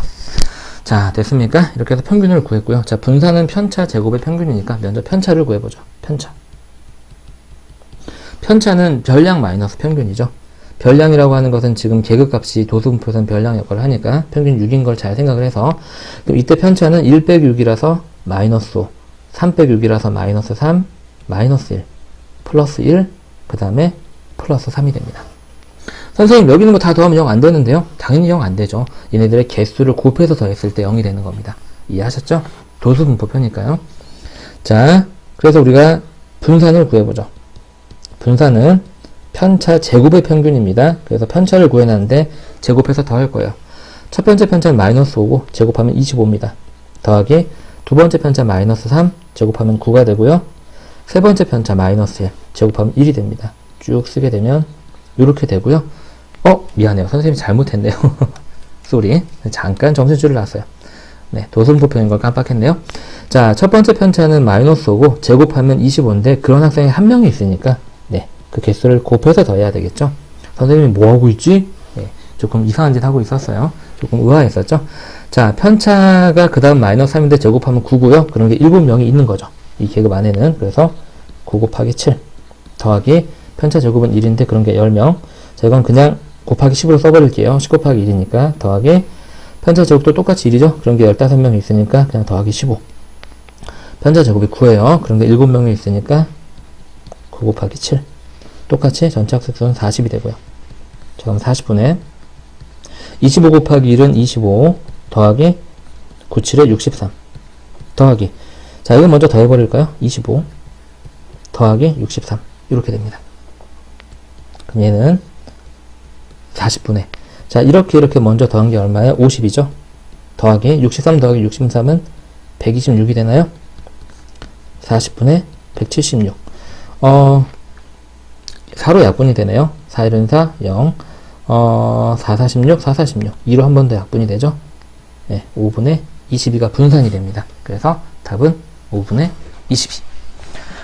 자, 됐습니까? 이렇게 해서 평균을 구했고요. 자, 분산은 편차 제곱의 평균이니까 먼저 편차를 구해보죠. 편차. 편차는 별량 마이너스 평균이죠. 별량이라고 하는 것은 지금 계급값이 도수분포에서는 별량 역할을 하니까 평균 6인 걸 잘 생각을 해서, 그럼 이때 편차는 1 빼기 6이라서 마이너스 5, 3 빼기 6이라서 마이너스 3, 마이너스 1, 플러스 1, 그 다음에 플러스 3이 됩니다. 선생님, 여기 있는 거 다 더하면 0 안 되는데요? 당연히 0 안 되죠. 얘네들의 개수를 곱해서 더했을 때 0이 되는 겁니다. 이해하셨죠? 도수분포표니까요. 자, 그래서 우리가 분산을 구해보죠. 분산은 편차 제곱의 평균입니다. 그래서 편차를 구해놨는데 제곱해서 더할 거예요. 첫 번째 편차는 마이너스 5고 제곱하면 25입니다. 더하기 두 번째 편차 마이너스 3 제곱하면 9가 되고요. 세 번째 편차 마이너스 1 제곱하면 1이 됩니다. 쭉 쓰게 되면 이렇게 되고요. 미안해요. 선생님이 잘못했네요. 쏘리. 잠깐 점수줄을 놨어요. 네, 도수분포표인 걸 깜빡했네요. 자, 첫 번째 편차는 마이너스 5고 제곱하면 25인데 그런 학생이 한 명이 있으니까 네, 그 개수를 곱해서 더해야 되겠죠. 선생님이 뭐 하고 있지? 네, 조금 이상한 짓 하고 있었어요. 조금 의아했었죠. 자, 편차가 그 다음 마이너스 3인데 제곱하면 9고요. 그런 게 7명이 있는 거죠. 이 계급 안에는. 그래서 9 곱하기 7 더하기 편차 제곱은 1인데 그런 게 10명. 자, 이건 그냥 곱하기 10으로 써버릴게요. 10 곱하기 1이니까 더하기 편차 제곱도 똑같이 1이죠. 그런 게 15명이 있으니까 그냥 더하기 15. 편차 제곱이 9예요. 그런 게 7명이 있으니까 9 곱하기 7. 똑같이 전체 학습 수는 40이 되고요. 자, 그럼 40분의 25 곱하기 1은 25 더하기 97에 63 더하기, 자, 이거 먼저 더해버릴까요? 25 더하기 63 이렇게 됩니다. 그럼 얘는 40분의, 자, 이렇게 먼저 더한 게 얼마예요? 50이죠? 더하기 63 더하기 63은 126이 되나요? 40분의 176. 4로 약분이 되네요. 4, 1은 4, 0. 4, 46, 4, 46. 2로 한 번 더 약분이 되죠? 네, 5분의 22가 분산이 됩니다. 그래서 답은 5분의 22.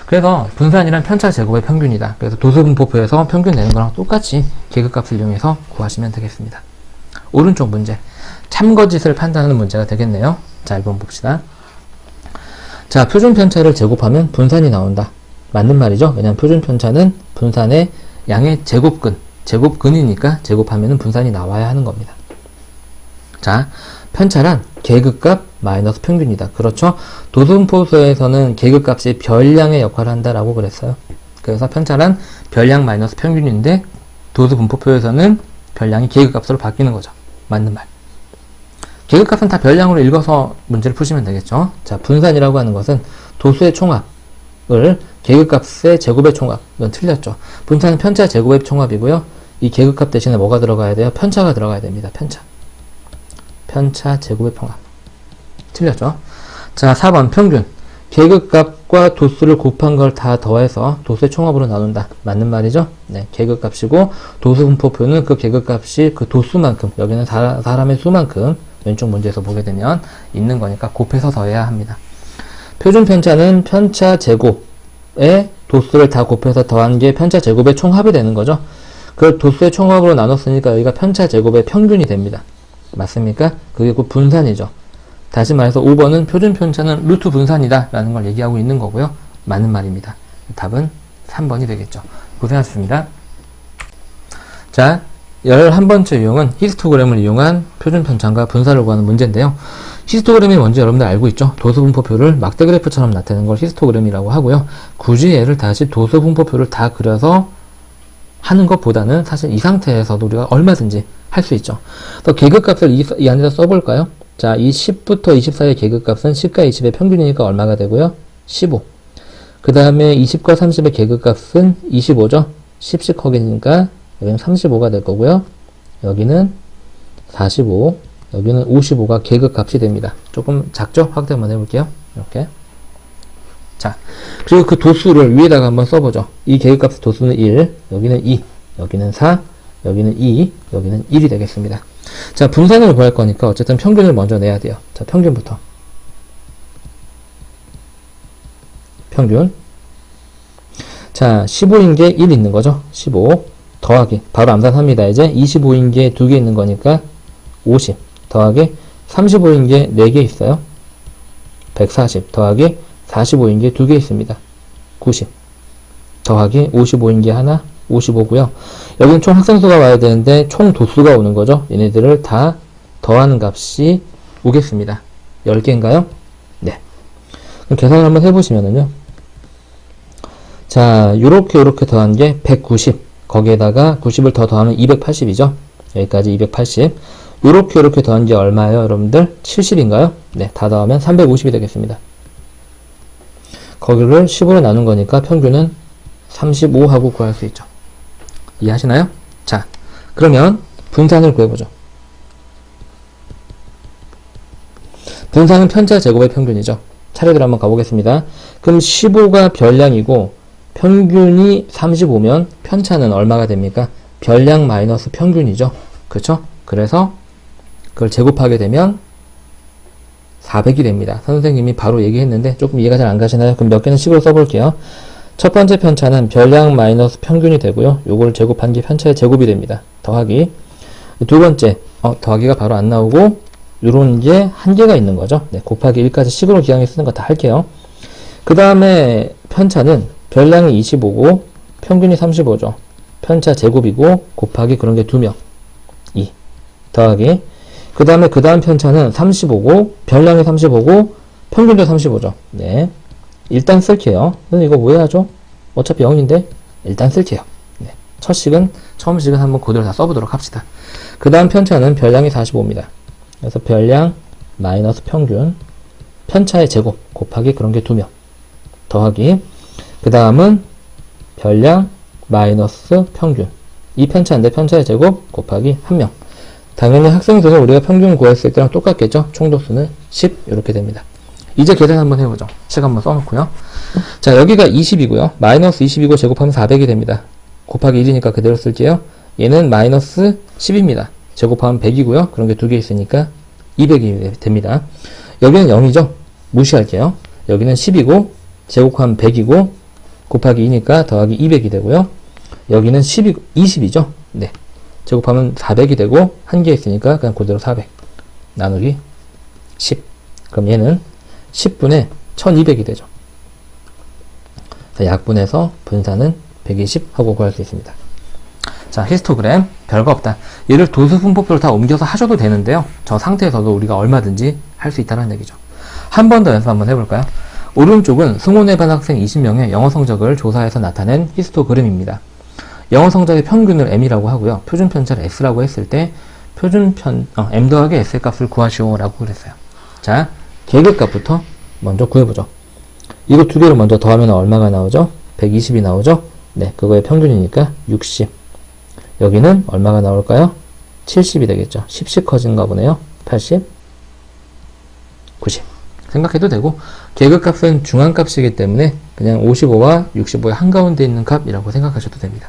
그래서 분산이란 편차 제곱의 평균이다. 그래서 도수분포표에서 평균 내는 거랑 똑같이 계급값을 이용해서 구하시면 되겠습니다. 오른쪽 문제. 참거짓을 판단하는 문제가 되겠네요. 자, 1번 봅시다. 자, 표준 편차를 제곱하면 분산이 나온다. 맞는 말이죠. 왜냐하면 표준 편차는 분산의 양의 제곱근이니까 제곱하면 분산이 나와야 하는 겁니다. 자, 편차란 계급값 마이너스 평균이다. 그렇죠? 도수분포에서는 계급값이 별량의 역할을 한다라고 그랬어요. 그래서 편차란 별량 마이너스 평균인데 도수분포표에서는 별량이 계급값으로 바뀌는 거죠. 맞는 말. 계급값은 다 별량으로 읽어서 문제를 푸시면 되겠죠. 자, 분산이라고 하는 것은 도수의 총합을 계급값의 제곱의 총합. 이건 틀렸죠. 분산은 편차 제곱의 총합이고요. 이 계급값 대신에 뭐가 들어가야 돼요? 편차가 들어가야 됩니다. 편차 제곱의 총합. 틀렸죠? 자, 4번 평균. 계급값과 도수를 곱한 걸 다 더해서 도수의 총합으로 나눈다. 맞는 말이죠? 네, 계급값이고 도수 분포표는 그 계급값이 그 도수만큼, 여기는 사람의 수만큼 왼쪽 문제에서 보게 되면 있는 거니까 곱해서 더해야 합니다. 표준 편차는 편차 제곱에 도수를 다 곱해서 더한 게 편차 제곱의 총합이 되는 거죠. 그걸 도수의 총합으로 나눴으니까 여기가 편차 제곱의 평균이 됩니다. 맞습니까? 그게 곧 분산이죠. 다시 말해서 5번은 표준 편차는 루트 분산이다 라는 걸 얘기하고 있는 거고요. 맞는 말입니다. 답은 3번이 되겠죠. 고생하셨습니다. 자, 11번째 유형은 히스토그램을 이용한 표준 편차과 분산을 구하는 문제인데요. 히스토그램이 뭔지 여러분들 알고 있죠? 도수분포표를 막대 그래프처럼 나타내는 걸 히스토그램이라고 하고요. 굳이 얘를 다시 도수분포표를 다 그려서 하는 것보다는 사실 이 상태에서도 우리가 얼마든지 할 수 있죠. 또 계급값을 이 안에다 써볼까요? 자, 이 10부터 20 사이의 계급값은 10과 20의 평균이니까 얼마가 되고요? 15. 그 다음에 20과 30의 계급값은 25죠? 10씩 허기니까 여기는 35가 될 거고요. 여기는 45, 여기는 55가 계급값이 됩니다. 조금 작죠? 확대 한번 해볼게요. 이렇게. 자, 그리고 그 도수를 위에다가 한번 써보죠. 이 계급값의 도수는 1, 여기는 2, 여기는 4, 여기는 2, 여기는 1이 되겠습니다. 자, 분산을 구할 거니까 어쨌든 평균을 먼저 내야 돼요. 자, 평균부터. 평균. 자, 15인 게 1 있는 거죠. 15 더하기, 바로 암산합니다. 이제 25인 게 2개 있는 거니까 50 더하기 35인 게 4개 있어요. 140 더하기 45인 게 2개 있습니다. 90 더하기 55인 게 하나, 55고요. 여기는 총 학생수가 와야 되는데 총 도수가 오는 거죠. 얘네들을 다 더하는 값이 오겠습니다. 10개인가요? 네. 그럼 계산을 한번 해보시면은요. 자, 요렇게 더한 게 190. 거기에다가 90을 더 더하면 280이죠. 여기까지 280. 요렇게 더한 게 얼마예요, 여러분들? 70인가요? 네, 다 더하면 350이 되겠습니다. 거기를 10으로 나눈 거니까 평균은 35하고 구할 수 있죠. 이해하시나요? 자, 그러면 분산을 구해보죠. 분산은 편차 제곱의 평균이죠. 차례대로 한번 가보겠습니다. 그럼 15가 별량이고 평균이 35면 편차는 얼마가 됩니까? 별량 마이너스 평균이죠. 그쵸? 그래서 그걸 제곱하게 되면 400이 됩니다. 선생님이 바로 얘기했는데 조금 이해가 잘 안 가시나요? 그럼 몇 개는 식으로 써볼게요. 첫 번째 편차는 별량 마이너스 평균이 되고요. 요걸 제곱한 게 편차의 제곱이 됩니다. 더하기. 두 번째, 더하기가 바로 안 나오고 요런 게 한 개가 있는 거죠. 네, 곱하기 1까지 식으로 기왕에 쓰는 거 다 할게요. 그 다음에 편차는 별량이 25고 평균이 35죠. 편차 제곱이고 곱하기 그런 게 2명. 2. 더하기. 그 다음에 그 다음 편차는 35고 별량이 35고 평균도 35죠. 네. 일단 쓸게요. 근데 이거 뭐 해야죠? 어차피 0인데 일단 쓸게요. 네. 처음 식은 한번 그대로 다 써보도록 합시다. 그 다음 편차는 별량이 45입니다. 그래서 별량 마이너스 평균 편차의 제곱 곱하기 그런 게 2명 더하기 그 다음은 별량 마이너스 평균 이 편차인데 편차의 제곱 곱하기 1명. 당연히 학생수는 우리가 평균 구했을 때랑 똑같겠죠? 총도수는 10 이렇게 됩니다. 이제 계산 한번 해보죠. 식 한번 써놓고요. 자, 여기가 20이고요. 마이너스 20이고 제곱하면 400이 됩니다. 곱하기 1이니까 그대로 쓸게요. 얘는 마이너스 10입니다. 제곱하면 100이고요. 그런 게 두 개 있으니까 200이 됩니다. 여기는 0이죠? 무시할게요. 여기는 10이고 제곱하면 100이고 곱하기 2니까 더하기 200이 되고요. 여기는 20이죠? 네. 제곱하면 400이 되고 한 개 있으니까 그냥 그대로 400 나누기 10. 그럼 얘는 10분의 1200이 되죠. 자, 약분해서 분산은 120 하고 구할 수 있습니다. 자, 히스토그램 별거 없다. 얘를 도수 분포표로 다 옮겨서 하셔도 되는데요. 저 상태에서도 우리가 얼마든지 할 수 있다는 얘기죠. 한 번 더 연습 한번 해볼까요? 오른쪽은 승원회 반 학생 20명의 영어 성적을 조사해서 나타낸 히스토그램입니다. 영어 성적의 평균을 m이라고 하고요. 표준 편차를 s라고 했을 때 m 더하기 s의 값을 구하시오 라고 그랬어요. 자, 계급값부터 먼저 구해보죠. 이거 두 개를 먼저 더하면 얼마가 나오죠? 120이 나오죠? 네, 그거의 평균이니까 60. 여기는 얼마가 나올까요? 70이 되겠죠. 10씩 커진가 보네요. 80, 90. 생각해도 되고, 계급값은 중앙값이기 때문에 그냥 55와 65의 한가운데 있는 값이라고 생각하셔도 됩니다.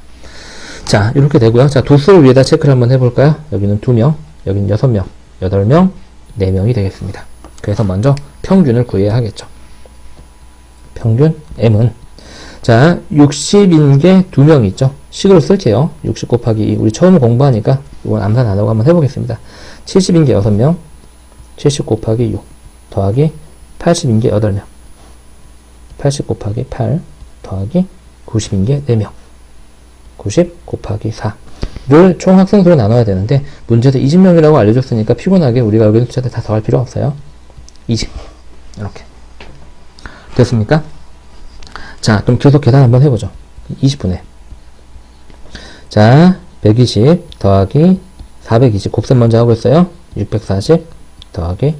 자, 이렇게 되고요. 자, 도수를 위에다 체크를 한번 해볼까요? 여기는 2명, 여기는 6명, 8명, 4명이 되겠습니다. 그래서 먼저 평균을 구해야 하겠죠. 평균 M은, 자, 60인 게 2명 있죠. 식으로 쓸게요. 60 곱하기 2. 우리 처음 공부하니까 이건 암산 안 하고 한번 해보겠습니다. 70인 게 6명, 70 곱하기 6 더하기 80인 게 8명, 80 곱하기 8 더하기 90인 게 4명, 90 곱하기 4를 총 학생수로 나눠야 되는데, 문제에서 20명이라고 알려줬으니까 피곤하게 우리가 여기 숫자들 다 더할 필요 없어요. 20. 이렇게 됐습니까? 자, 그럼 계속 계산 한번 해보죠. 20분의, 자, 120 더하기 420 곱셈 먼저 하고 있어요. 640 더하기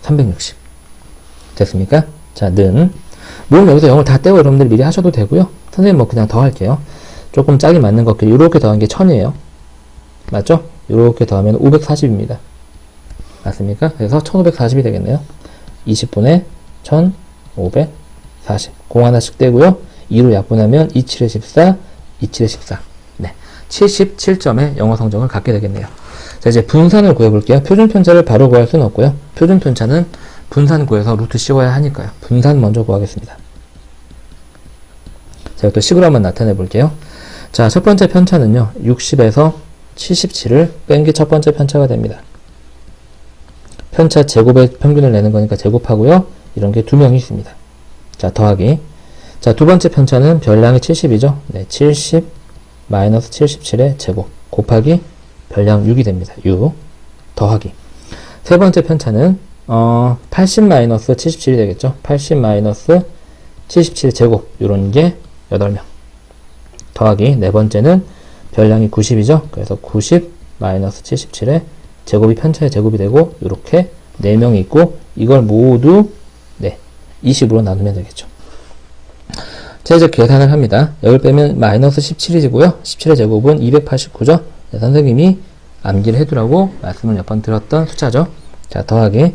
360 됐습니까? 자, 는, 물론 여기서 0을 다 떼고 여러분들 미리 하셔도 되고요. 선생님 뭐 그냥 더 할게요. 조금 짝이 맞는 것, 요렇게 더한 게 1000이에요. 맞죠? 요렇게 더하면 540입니다. 맞습니까? 그래서 1540이 되겠네요. 20분의 1540. 공 하나씩 떼고요. 2로 약분하면 27에 14, 27에 14. 네. 77점의 영어 성적을 갖게 되겠네요. 자, 이제 분산을 구해볼게요. 표준편차를 바로 구할 수는 없고요. 표준편차는 분산 구해서 루트 씌워야 하니까요. 분산 먼저 구하겠습니다. 제가 또 식으로 한번 나타내 볼게요. 자, 첫 번째 편차는요, 60에서 77을 뺀 게 첫 번째 편차가 됩니다. 편차 제곱의 평균을 내는 거니까 제곱하고요. 이런 게 2명이 있습니다. 자, 더하기. 자, 두 번째 편차는 별량이 70이죠. 네, 70 마이너스 77의 제곱 곱하기 별량 6이 됩니다. 6 더하기. 세 번째 편차는 80 마이너스 77이 되겠죠. 80 마이너스 77 제곱, 요런 게 8명. 더하기. 네 번째는 별량이 90이죠. 그래서 90 마이너스 77의 제곱이 편차의 제곱이 되고, 요렇게 4명이 있고, 이걸 모두, 네, 20으로 나누면 되겠죠. 자, 이제 계산을 합니다. 여기를 빼면 마이너스 17이고요. 17의 제곱은 289죠. 네, 선생님이 암기를 해두라고 말씀을 몇 번 드렸던 숫자죠. 자, 더하기.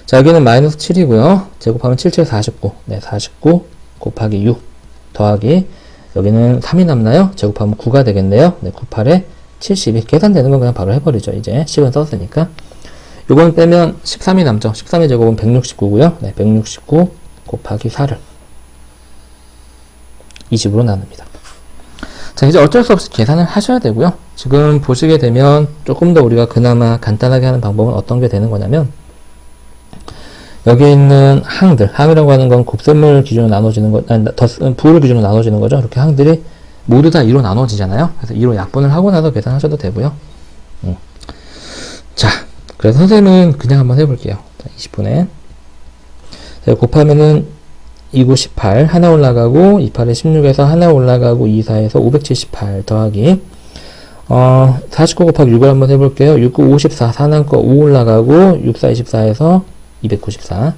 자, 여기는 마이너스 7이고요. 제곱하면 7, 7, 49. 네, 49 곱하기 6 더하기. 여기는 3이 남나요? 제곱하면 9가 되겠네요. 네, 9, 8에 72. 계산되는 건 그냥 바로 해버리죠. 이제 식은 썼으니까. 요건 빼면 13이 남죠. 13의 제곱은 169고요. 네, 169 곱하기 4를 20으로 나눕니다. 자, 이제 어쩔 수 없이 계산을 하셔야 되고요. 지금 보시게 되면 조금 더 우리가 그나마 간단하게 하는 방법은 어떤 게 되는 거냐면, 여기 있는 항들, 항이라고 하는 건 곱셈을 기준으로 나눠지는 거, 부를 기준으로 나눠지는 거죠. 이렇게 항들이 모두 다 2로 나눠지잖아요. 그래서 2로 약분을 하고 나서 계산하셔도 되고요. 자, 그래서 선생님은 그냥 한번 해볼게요. 20분에 곱하면은 2, 9, 18 하나 올라가고, 2, 8에 16에서 하나 올라가고, 2, 4에서 578 더하기 49 곱하기 6을 한번 해볼게요. 6, 9, 54 4남 거 5 올라가고, 6, 4, 24에서 294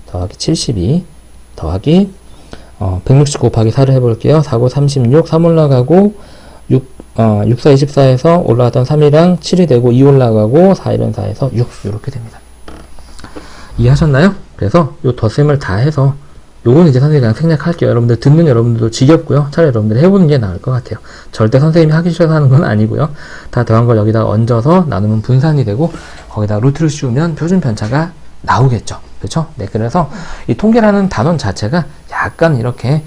더하기 72 더하기 160 곱하기 4를 해볼게요. 4, 9, 36 3 올라가고, 6, 4, 24에서 올라갔던 3이랑 7이 되고, 2 올라가고, 4, 1은 4에서 6 이렇게 됩니다. 이해하셨나요? 그래서 요 덧셈을 다 해서 요건 이제 선생님이 그냥 생략할게요. 여러분들 듣는 여러분들도 지겹고요. 차라리 여러분들 해보는 게 나을 것 같아요. 절대 선생님이 하기 싫어서 하는 건 아니고요. 다 더한 걸 여기다 얹어서 나누면 분산이 되고, 거기다 루트를 씌우면 표준 편차가 나오겠죠. 그렇죠? 네, 그래서 이 통계라는 단원 자체가 약간 이렇게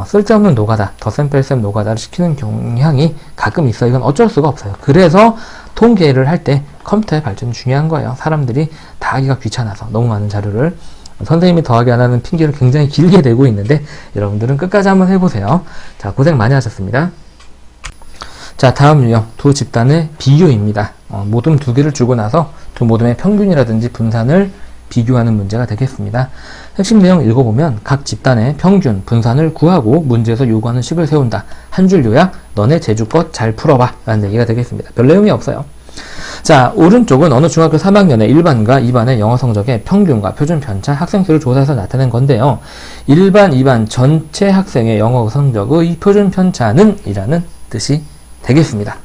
쓸데없는 노가다, 덧셈 뺄셈 노가다를 시키는 경향이 가끔 있어요. 이건 어쩔 수가 없어요. 그래서 통계를 할 때 컴퓨터의 발전이 중요한 거예요. 사람들이 다 하기가 귀찮아서 너무 많은 자료를, 선생님이 더하기 안 하는 핑계를 굉장히 길게 대고 있는데, 여러분들은 끝까지 한번 해보세요. 자, 고생 많이 하셨습니다. 자, 다음 유형, 두 집단의 비교입니다. 모둠 두 개를 주고 나서 두 모둠의 평균이라든지 분산을 비교하는 문제가 되겠습니다. 핵심 내용 읽어보면, 각 집단의 평균, 분산을 구하고 문제에서 요구하는 식을 세운다. 한 줄 요약, 너네 제주 것 잘 풀어봐 라는 얘기가 되겠습니다. 별 내용이 없어요. 자, 오른쪽은 어느 중학교 3학년의 1반과 2반의 영어 성적의 평균과 표준 편차, 학생 수를 조사해서 나타낸 건데요. 1반, 2반 전체 학생의 영어 성적의 표준 편차는 이라는 뜻이 되겠습니다.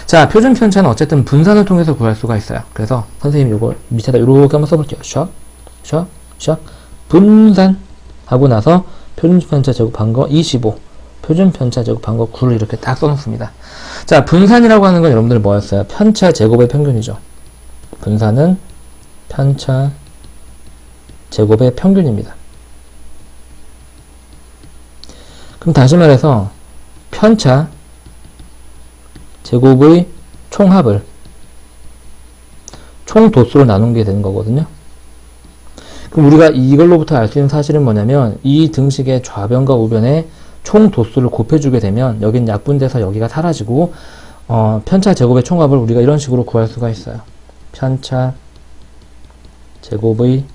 자, 표준 편차는 어쨌든 분산을 통해서 구할 수가 있어요. 그래서 선생님이 요거 밑에다 이렇게 한번 써볼게요. 샵, 시작. 분산하고 나서 표준 편차 제곱한 거 25, 표준 편차 제곱한 거 9를 이렇게 딱 써놓습니다. 자, 분산이라고 하는 건 여러분들 뭐였어요? 편차 제곱의 평균이죠. 분산은 편차 제곱의 평균입니다. 그럼 다시 말해서 편차 제곱의 총합을 총 도수로 나눈 게 되는 거거든요. 그럼 우리가 이걸로부터 알 수 있는 사실은 뭐냐면 이 등식의 좌변과 우변의 총 도수를 곱해주게 되면 여긴 약분돼서 여기가 사라지고 편차 제곱의 총합을 우리가 이런 식으로 구할 수가 있어요. 편차 제곱의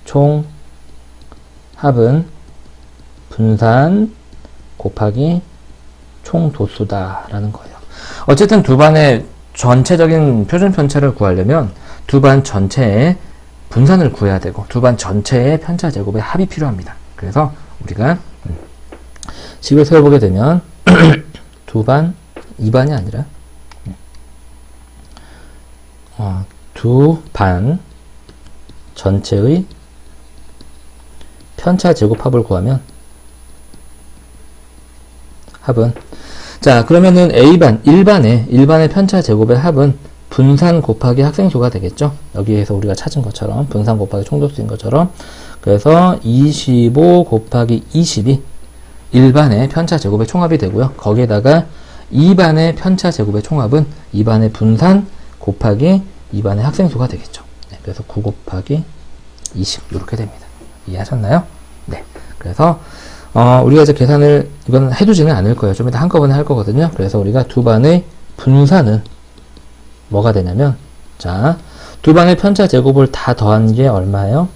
총합은 분산 곱하기 총 도수다 라는 거예요. 어쨌든 두 반의 전체적인 표준 편차를 구하려면 두 반 전체의 분산을 구해야 되고 두 반 전체의 편차 제곱의 합이 필요합니다. 그래서 우리가 식을 세워보게 되면 두 반, 2반이 아니라 두 반 전체의 편차 제곱합을 구하면 합은 자 그러면은 A반, 일반의 편차 제곱의 합은 분산 곱하기 학생수가 되겠죠. 여기에서 우리가 찾은 것처럼 분산 곱하기 총도수인 것처럼 그래서 25 곱하기 20이 일반의 편차 제곱의 총합이 되고요. 거기에다가 2반의 편차 제곱의 총합은 2반의 분산 곱하기 2반의 학생수가 되겠죠. 네, 그래서 9 곱하기 20 이렇게 됩니다. 이해하셨나요? 네. 그래서 우리가 이제 계산을 이건 해두지는 않을 거예요. 좀 이따 한꺼번에 할 거거든요. 그래서 우리가 두 반의 분산은 뭐가 되냐면 자, 두 반의 편차 제곱을 다 더한 게 얼마예요?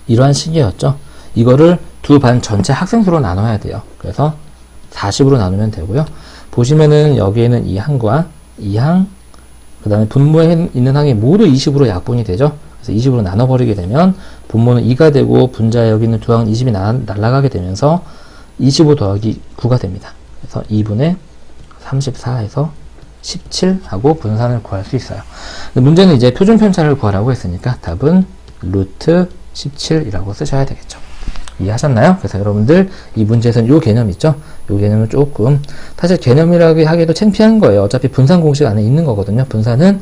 이러한 식이었죠. 이거를 두 반 전체 학생수로 나눠야 돼요. 그래서 40으로 나누면 되고요. 보시면은 여기에는 이 항과 이 항, 그 다음에 분모에 있는 항이 모두 20으로 약분이 되죠. 그래서 20으로 나눠버리게 되면 분모는 2가 되고 분자에 여기 있는 두 항은 20이 날아가게 되면서 25 더하기 9가 됩니다. 그래서 2분의 34에서 17하고 분산을 구할 수 있어요. 근데 문제는 이제 표준 편차를 구하라고 했으니까 답은 루트 17이라고 쓰셔야 되겠죠. 이해하셨나요? 그래서 여러분들 이 문제에서는 요 개념 있죠? 요 개념은 조금 사실 개념이라고 하기도 창피한 거예요. 어차피 분산 공식 안에 있는 거거든요. 분산은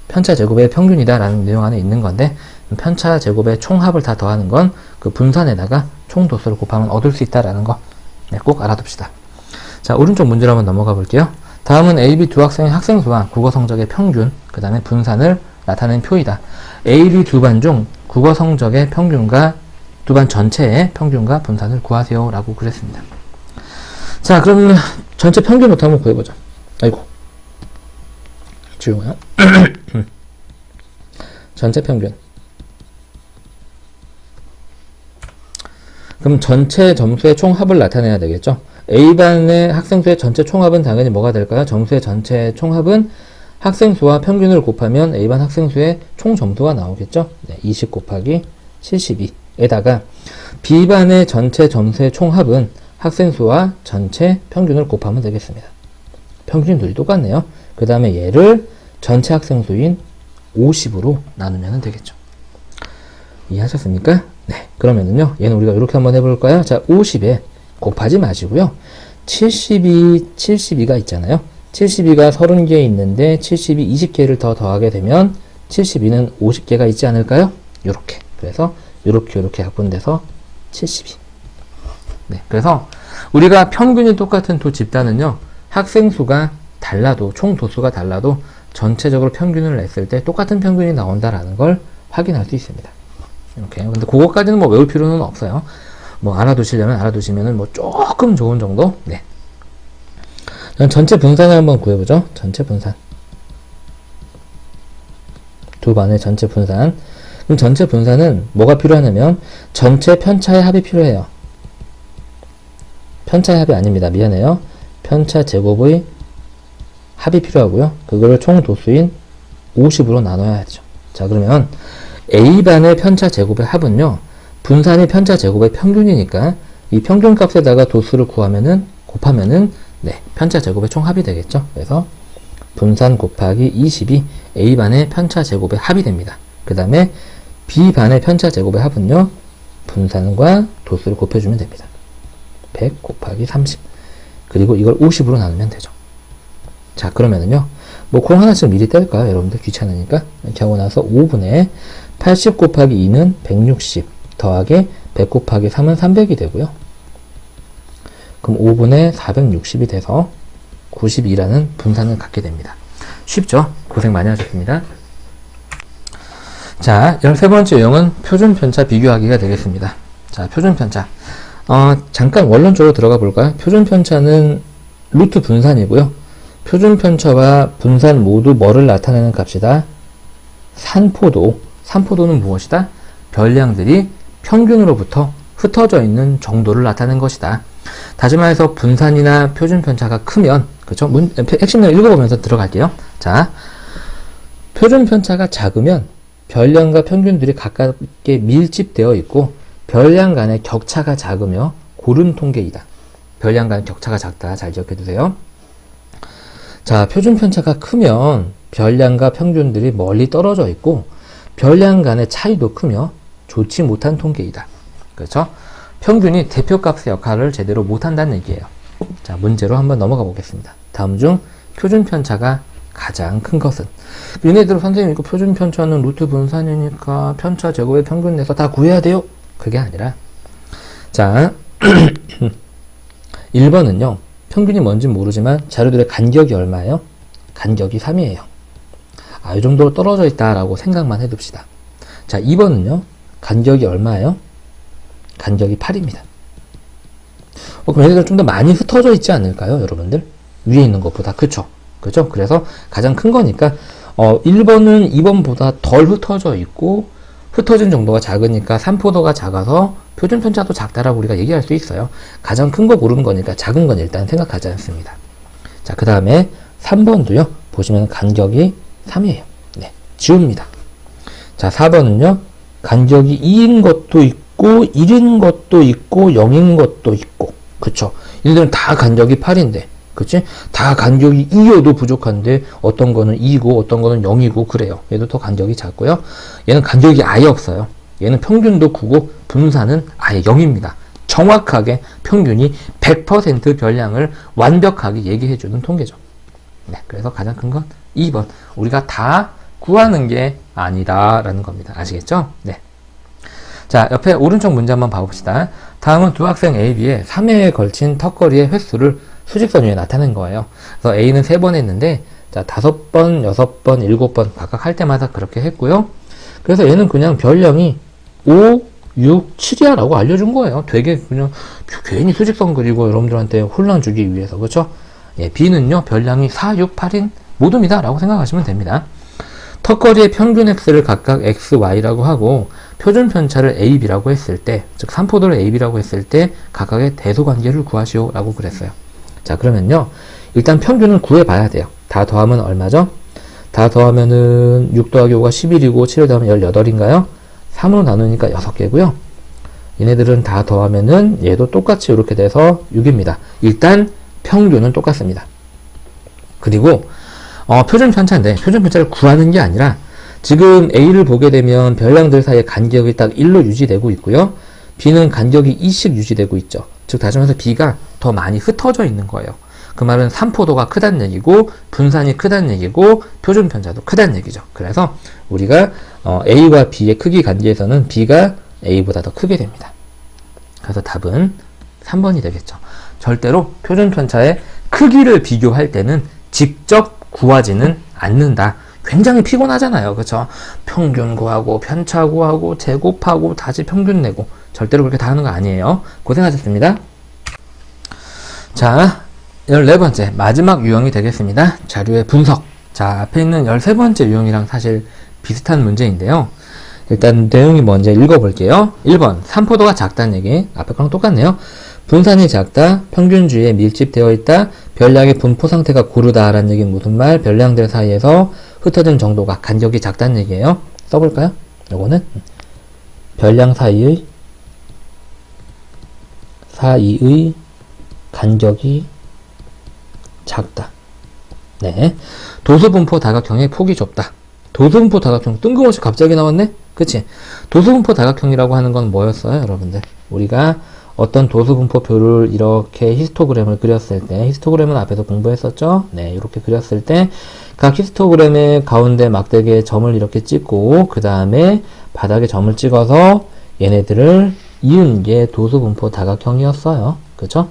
편차 제곱의 평균이다 라는 내용 안에 있는 건데 편차 제곱의 총합을 다 더하는 건 그 분산에다가 총 도수를 곱하면 얻을 수 있다라는 거 네, 꼭 알아둡시다. 자, 오른쪽 문제로 한번 넘어가 볼게요. 다음은 A, B 두 학생의 학생수와 국어 성적의 평균, 그 다음에 분산을 나타낸 표이다. A, B 두 반 중 국어 성적의 평균과 두 반 전체의 평균과 분산을 구하세요 라고 그랬습니다. 자, 그럼 전체 평균부터 한번 구해보자. 아이고 조용해요. 전체 평균. 그럼 전체 점수의 총합을 나타내야 되겠죠. A반의 학생수의 전체 총합은 당연히 뭐가 될까요? 점수의 전체 총합은 학생수와 평균을 곱하면 A반 학생수의 총 점수가 나오겠죠. 네, 20 곱하기 72에다가 B반의 전체 점수의 총합은 학생수와 전체 평균을 곱하면 되겠습니다. 평균이 둘이 똑같네요. 그 다음에 얘를 전체 학생수인 50으로 나누면 되겠죠. 이해하셨습니까? 네. 그러면은요, 얘는 우리가 이렇게 한번 해볼까요? 자, 50에 곱하지 마시고요. 72가 있잖아요. 72가 30개 있는데 72 20개를 더 더하게 되면 72는 50개가 있지 않을까요? 요렇게. 그래서 요렇게 약분돼서 72. 네. 그래서 우리가 평균이 똑같은 두 집단은요, 학생수가 달라도, 총 도수가 달라도 전체적으로 평균을 냈을 때 똑같은 평균이 나온다라는 걸 확인할 수 있습니다. 이렇게. 근데 그거까지는 뭐 외울 필요는 없어요. 뭐 알아두시려면 알아두시면은 뭐 조금 좋은 정도? 네. 전체 분산을 한번 구해보죠. 전체 분산. 두 반의 전체 분산. 그럼 전체 분산은 뭐가 필요하냐면 전체 편차의 합이 필요해요. 편차의 합이 아닙니다. 미안해요. 편차 제곱의 합이 필요하고요. 그거를 총 도수인 50으로 나눠야죠. 자, 그러면 A반의 편차 제곱의 합은요, 분산이 편차 제곱의 평균이니까 이 평균 값에다가 도수를 곱하면은 네, 편차 제곱의 총합이 되겠죠. 그래서 분산 곱하기 20이 A반의 편차 제곱의 합이 됩니다. 그 다음에 B반의 편차 제곱의 합은요, 분산과 도수를 곱해주면 됩니다. 100 곱하기 30. 그리고 이걸 50으로 나누면 되죠. 자, 그러면은요, 뭐 공 하나씩 미리 뗄까요? 여러분들 귀찮으니까. 이렇게 하고 나서 5분의 80 곱하기 2는 160 더하기 100 곱하기 3은 300이 되고요. 그럼 5분의 460이 돼서 92라는 분산을 갖게 됩니다. 쉽죠? 고생 많이 하셨습니다. 자, 13번째 유형은 표준편차 비교하기가 되겠습니다. 자, 표준편차. 잠깐 원론적으로 들어가 볼까요? 표준편차는 루트 분산이고요. 표준편차와 분산 모두 뭐를 나타내는 값이다? 산포도. 산포도는 무엇이다? 별량들이 평균으로부터 흩어져 있는 정도를 나타내는 것이다. 다시 말해서 분산이나 표준편차가 크면, 그쵸? 핵심을 읽어보면서 들어갈게요. 자, 표준편차가 작으면 별량과 평균들이 가깝게 밀집되어 있고 별량 간의 격차가 작으며 고른 통계이다. 별량 간의 격차가 작다. 잘 기억해 두세요. 자, 표준편차가 크면 별량과 평균들이 멀리 떨어져 있고 별량 간의 차이도 크며 좋지 못한 통계이다. 그렇죠? 평균이 대표값의 역할을 제대로 못한다는 얘기예요. 자, 문제로 한번 넘어가 보겠습니다. 다음 중 표준편차가 가장 큰 것은? 얘네들 선생님 이거 표준편차는 루트 분산이니까 편차 제곱의 평균 내서 다 구해야 돼요? 그게 아니라, 자 1번은요 평균이 뭔지 모르지만 자료들의 간격이 얼마예요? 간격이 3이에요. 이 정도로 떨어져 있다라고 생각만 해둡시다. 자, 2번은요 간격이 얼마예요? 간격이 8입니다. 그럼 얘네들 좀 더 많이 흩어져 있지 않을까요, 여러분들? 위에 있는 것보다. 그쵸? 그죠? 그래서 가장 큰 거니까 1번은 2번보다 덜 흩어져 있고 흩어진 정도가 작으니까 산포도가 작아서 표준편차도 작다라고 우리가 얘기할 수 있어요. 가장 큰 거 고른 거니까 작은 건 일단 생각하지 않습니다. 자, 그 다음에 3번도요. 보시면 간격이 3이에요. 네, 지웁니다. 자, 4번은요. 간격이 2인 것도 있고 1인 것도 있고 0인 것도 있고, 그쵸? 얘들은 다 간격이 8인데, 그치? 다 간격이 2여도 부족한데 어떤 거는 2고 어떤 거는 0이고 그래요. 얘도 더 간격이 작고요. 얘는 간격이 아예 없어요. 얘는 평균도 9고 분산은 아예 0입니다. 정확하게 평균이 100% 별량을 완벽하게 얘기해주는 통계죠. 네, 그래서 가장 큰 건 2번. 우리가 다 구하는 게 아니다 라는 겁니다. 아시겠죠? 네. 자, 옆에 오른쪽 문제 한번 봐봅시다. 다음은 두 학생 A, B의 3회에 걸친 턱걸이의 횟수를 수직선 위에 나타낸 거예요. 그래서 A는 3번 했는데, 자, 5번, 6번, 7번 각각 할 때마다 그렇게 했고요. 그래서 얘는 그냥 별량이 5, 6, 7이야 라고 알려준 거예요. 되게 그냥 괜히 수직선 그리고 여러분들한테 혼란 주기 위해서. 그렇죠? 예, B는요, 별량이 4, 6, 8인 모두입니다 라고 생각하시면 됩니다. 턱걸이의 평균 x를 각각 x, y라고 하고 표준 편차를 a, b라고 했을 때, 즉 산포도를 a, b라고 했을 때 각각의 대소관계를 구하시오 라고 그랬어요. 자, 그러면요 일단 평균을 구해봐야 돼요. 다 더하면 얼마죠? 다 더하면은 6 더하기 5가 11이고 7을 더하면 18인가요? 3으로 나누니까 6개고요. 얘네들은 다 더하면은 얘도 똑같이 이렇게 돼서 6입니다. 일단 평균은 똑같습니다. 그리고 표준 편차인데 표준 편차를 구하는 게 아니라 지금 A를 보게 되면 별량들 사이의 간격이 딱 1로 유지되고 있고요. B는 간격이 2씩 유지되고 있죠. 즉 다시 말해서 B가 더 많이 흩어져 있는 거예요. 그 말은 산포도가 크다는 얘기고 분산이 크다는 얘기고 표준 편차도 크다는 얘기죠. 그래서 우리가 A와 B의 크기 관계에서는 B가 A보다 더 크게 됩니다. 그래서 답은 3번이 되겠죠. 절대로 표준 편차의 크기를 비교할 때는 직접 구하지는 않는다. 굉장히 피곤하잖아요. 그쵸? 평균 구하고 편차 구하고 제곱하고 다시 평균 내고 절대로 그렇게 다 하는 거 아니에요. 고생하셨습니다. 자, 14번째 마지막 유형이 되겠습니다. 자료의 분석. 자, 앞에 있는 13번째 유형이랑 사실 비슷한 문제인데요. 일단 내용이 뭔지 읽어볼게요. 1번 산포도가 작다는 얘기. 앞에 거랑 똑같네요. 분산이 작다, 평균주의에 밀집되어 있다, 별량의 분포 상태가 고르다 라는 얘기는 무슨 말? 별량들 사이에서 흩어진 정도가 간격이 작다는 얘기예요. 써볼까요? 요거는 별량 사이의 간격이 작다. 네. 도수 분포 다각형의 폭이 좁다. 도수분포 다각형 뜬금없이 갑자기 나왔네? 그치? 도수분포 다각형이라고 하는 건 뭐였어요, 여러분들? 우리가 어떤 도수분포표를 이렇게 히스토그램을 그렸을 때, 히스토그램은 앞에서 공부했었죠? 네, 이렇게 그렸을 때, 각 히스토그램의 가운데 막대기에 점을 이렇게 찍고, 그 다음에 바닥에 점을 찍어서 얘네들을 이은 게 도수분포 다각형이었어요. 그쵸?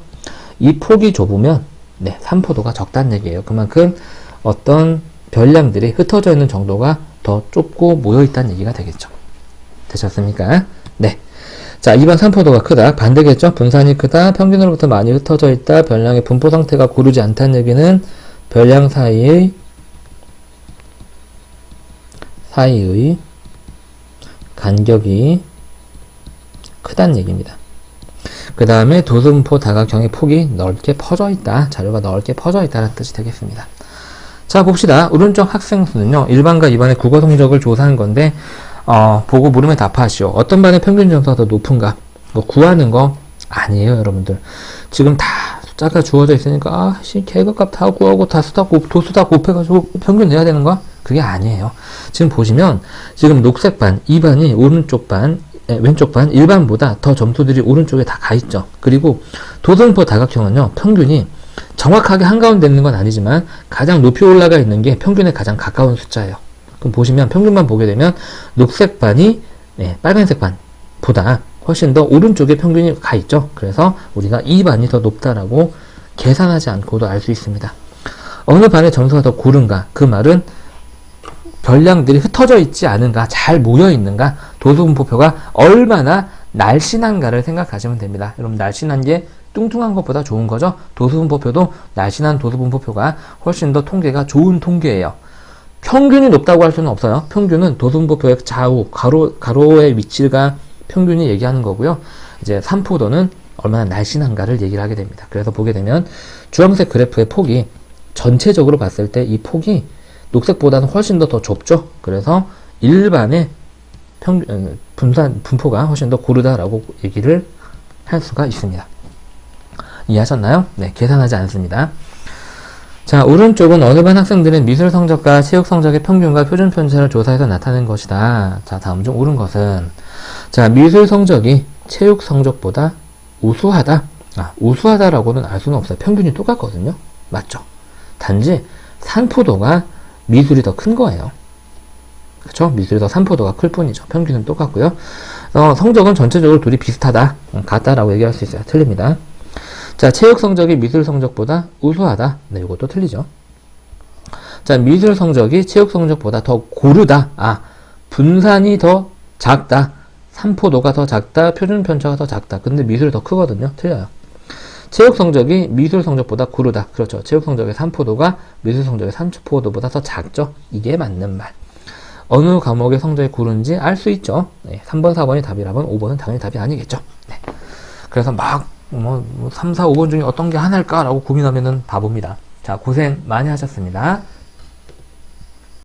이 폭이 좁으면, 네, 산포도가 적다는 얘기예요. 그만큼 어떤 별량들이 흩어져 있는 정도가 더 좁고 모여있다는 얘기가 되겠죠. 되셨습니까? 네. 자, 2번 산포도가 크다. 반대겠죠? 분산이 크다. 평균으로부터 많이 흩어져 있다. 별량의 분포 상태가 고르지 않다는 얘기는 별량 사이의 간격이 크다는 얘기입니다. 그 다음에 도수분포 다각형의 폭이 넓게 퍼져 있다. 자료가 넓게 퍼져 있다는 뜻이 되겠습니다. 자, 봅시다. 오른쪽 학생 수는요, 1반과 2반의 국어 성적을 조사한 건데, 보고 물음에 답하시오. 어떤 반의 평균 점수가 더 높은가? 구하는 거 아니에요, 여러분들. 지금 다 숫자가 주어져 있으니까, 계급값 다 구하고, 도수 다 곱해가지고 평균 내야 되는 거? 그게 아니에요. 지금 보시면, 지금 녹색 반, 2반이 오른쪽 반, 왼쪽 반, 1반보다 더 점수들이 오른쪽에 다 가 있죠. 그리고 도수분포 다각형은요, 평균이 정확하게 한가운데 있는 건 아니지만 가장 높이 올라가 있는 게 평균에 가장 가까운 숫자예요. 그럼 보시면 평균만 보게 되면 녹색 반이 빨간색 반보다 훨씬 더 오른쪽에 평균이 가 있죠. 그래서 우리가 이 반이 더 높다라고 계산하지 않고도 알 수 있습니다. 어느 반의 점수가 더 고른가? 그 말은 별량들이 흩어져 있지 않은가, 잘 모여 있는가, 도수분포표가 얼마나 날씬한가를 생각하시면 됩니다. 여러분, 날씬한 게 뚱뚱한 것보다 좋은 거죠. 도수분포표도 날씬한 도수분포표가 훨씬 더 통계가 좋은 통계예요. 평균이 높다고 할 수는 없어요. 평균은 도수분포표의 좌우, 가로의 위치가 평균이 얘기하는 거고요. 이제 산포도는 얼마나 날씬한가를 얘기를 하게 됩니다. 그래서 보게 되면 주황색 그래프의 폭이 전체적으로 봤을 때 이 폭이 녹색보다는 훨씬 더 좁죠. 그래서 일반의 분포가 훨씬 더 고르다라고 얘기를 할 수가 있습니다. 이해하셨나요? 네, 계산하지 않습니다. 자, 오른쪽은 어느 반 학생들은 미술 성적과 체육 성적의 평균과 표준 편차를 조사해서 나타낸 것이다. 자, 다음 중 옳은 것은, 자, 미술 성적이 체육 성적보다 우수하다. 우수하다라고는 알 수는 없어요. 평균이 똑같거든요. 맞죠? 단지 산포도가 미술이 더 큰 거예요. 그쵸? 미술이 더 산포도가 클 뿐이죠. 평균은 똑같고요. 성적은 전체적으로 둘이 비슷하다. 같다라고 얘기할 수 있어요. 틀립니다. 자, 체육 성적이 미술 성적보다 우수하다. 네, 이것도 틀리죠. 자, 미술 성적이 체육 성적보다 더 고르다. 분산이 더 작다. 산포도가 더 작다. 표준 편차가 더 작다. 근데 미술이 더 크거든요. 틀려요. 체육 성적이 미술 성적보다 고르다. 그렇죠. 체육 성적의 산포도가 미술 성적의 산포도보다 더 작죠. 이게 맞는 말. 어느 과목의 성적이 고른지 알 수 있죠. 네, 3번, 4번이 답이라면 5번은 당연히 답이 아니겠죠. 네. 그래서 3, 4, 5번 중에 어떤 게 하나일까라고 고민하면은 바보입니다. 자, 고생 많이 하셨습니다.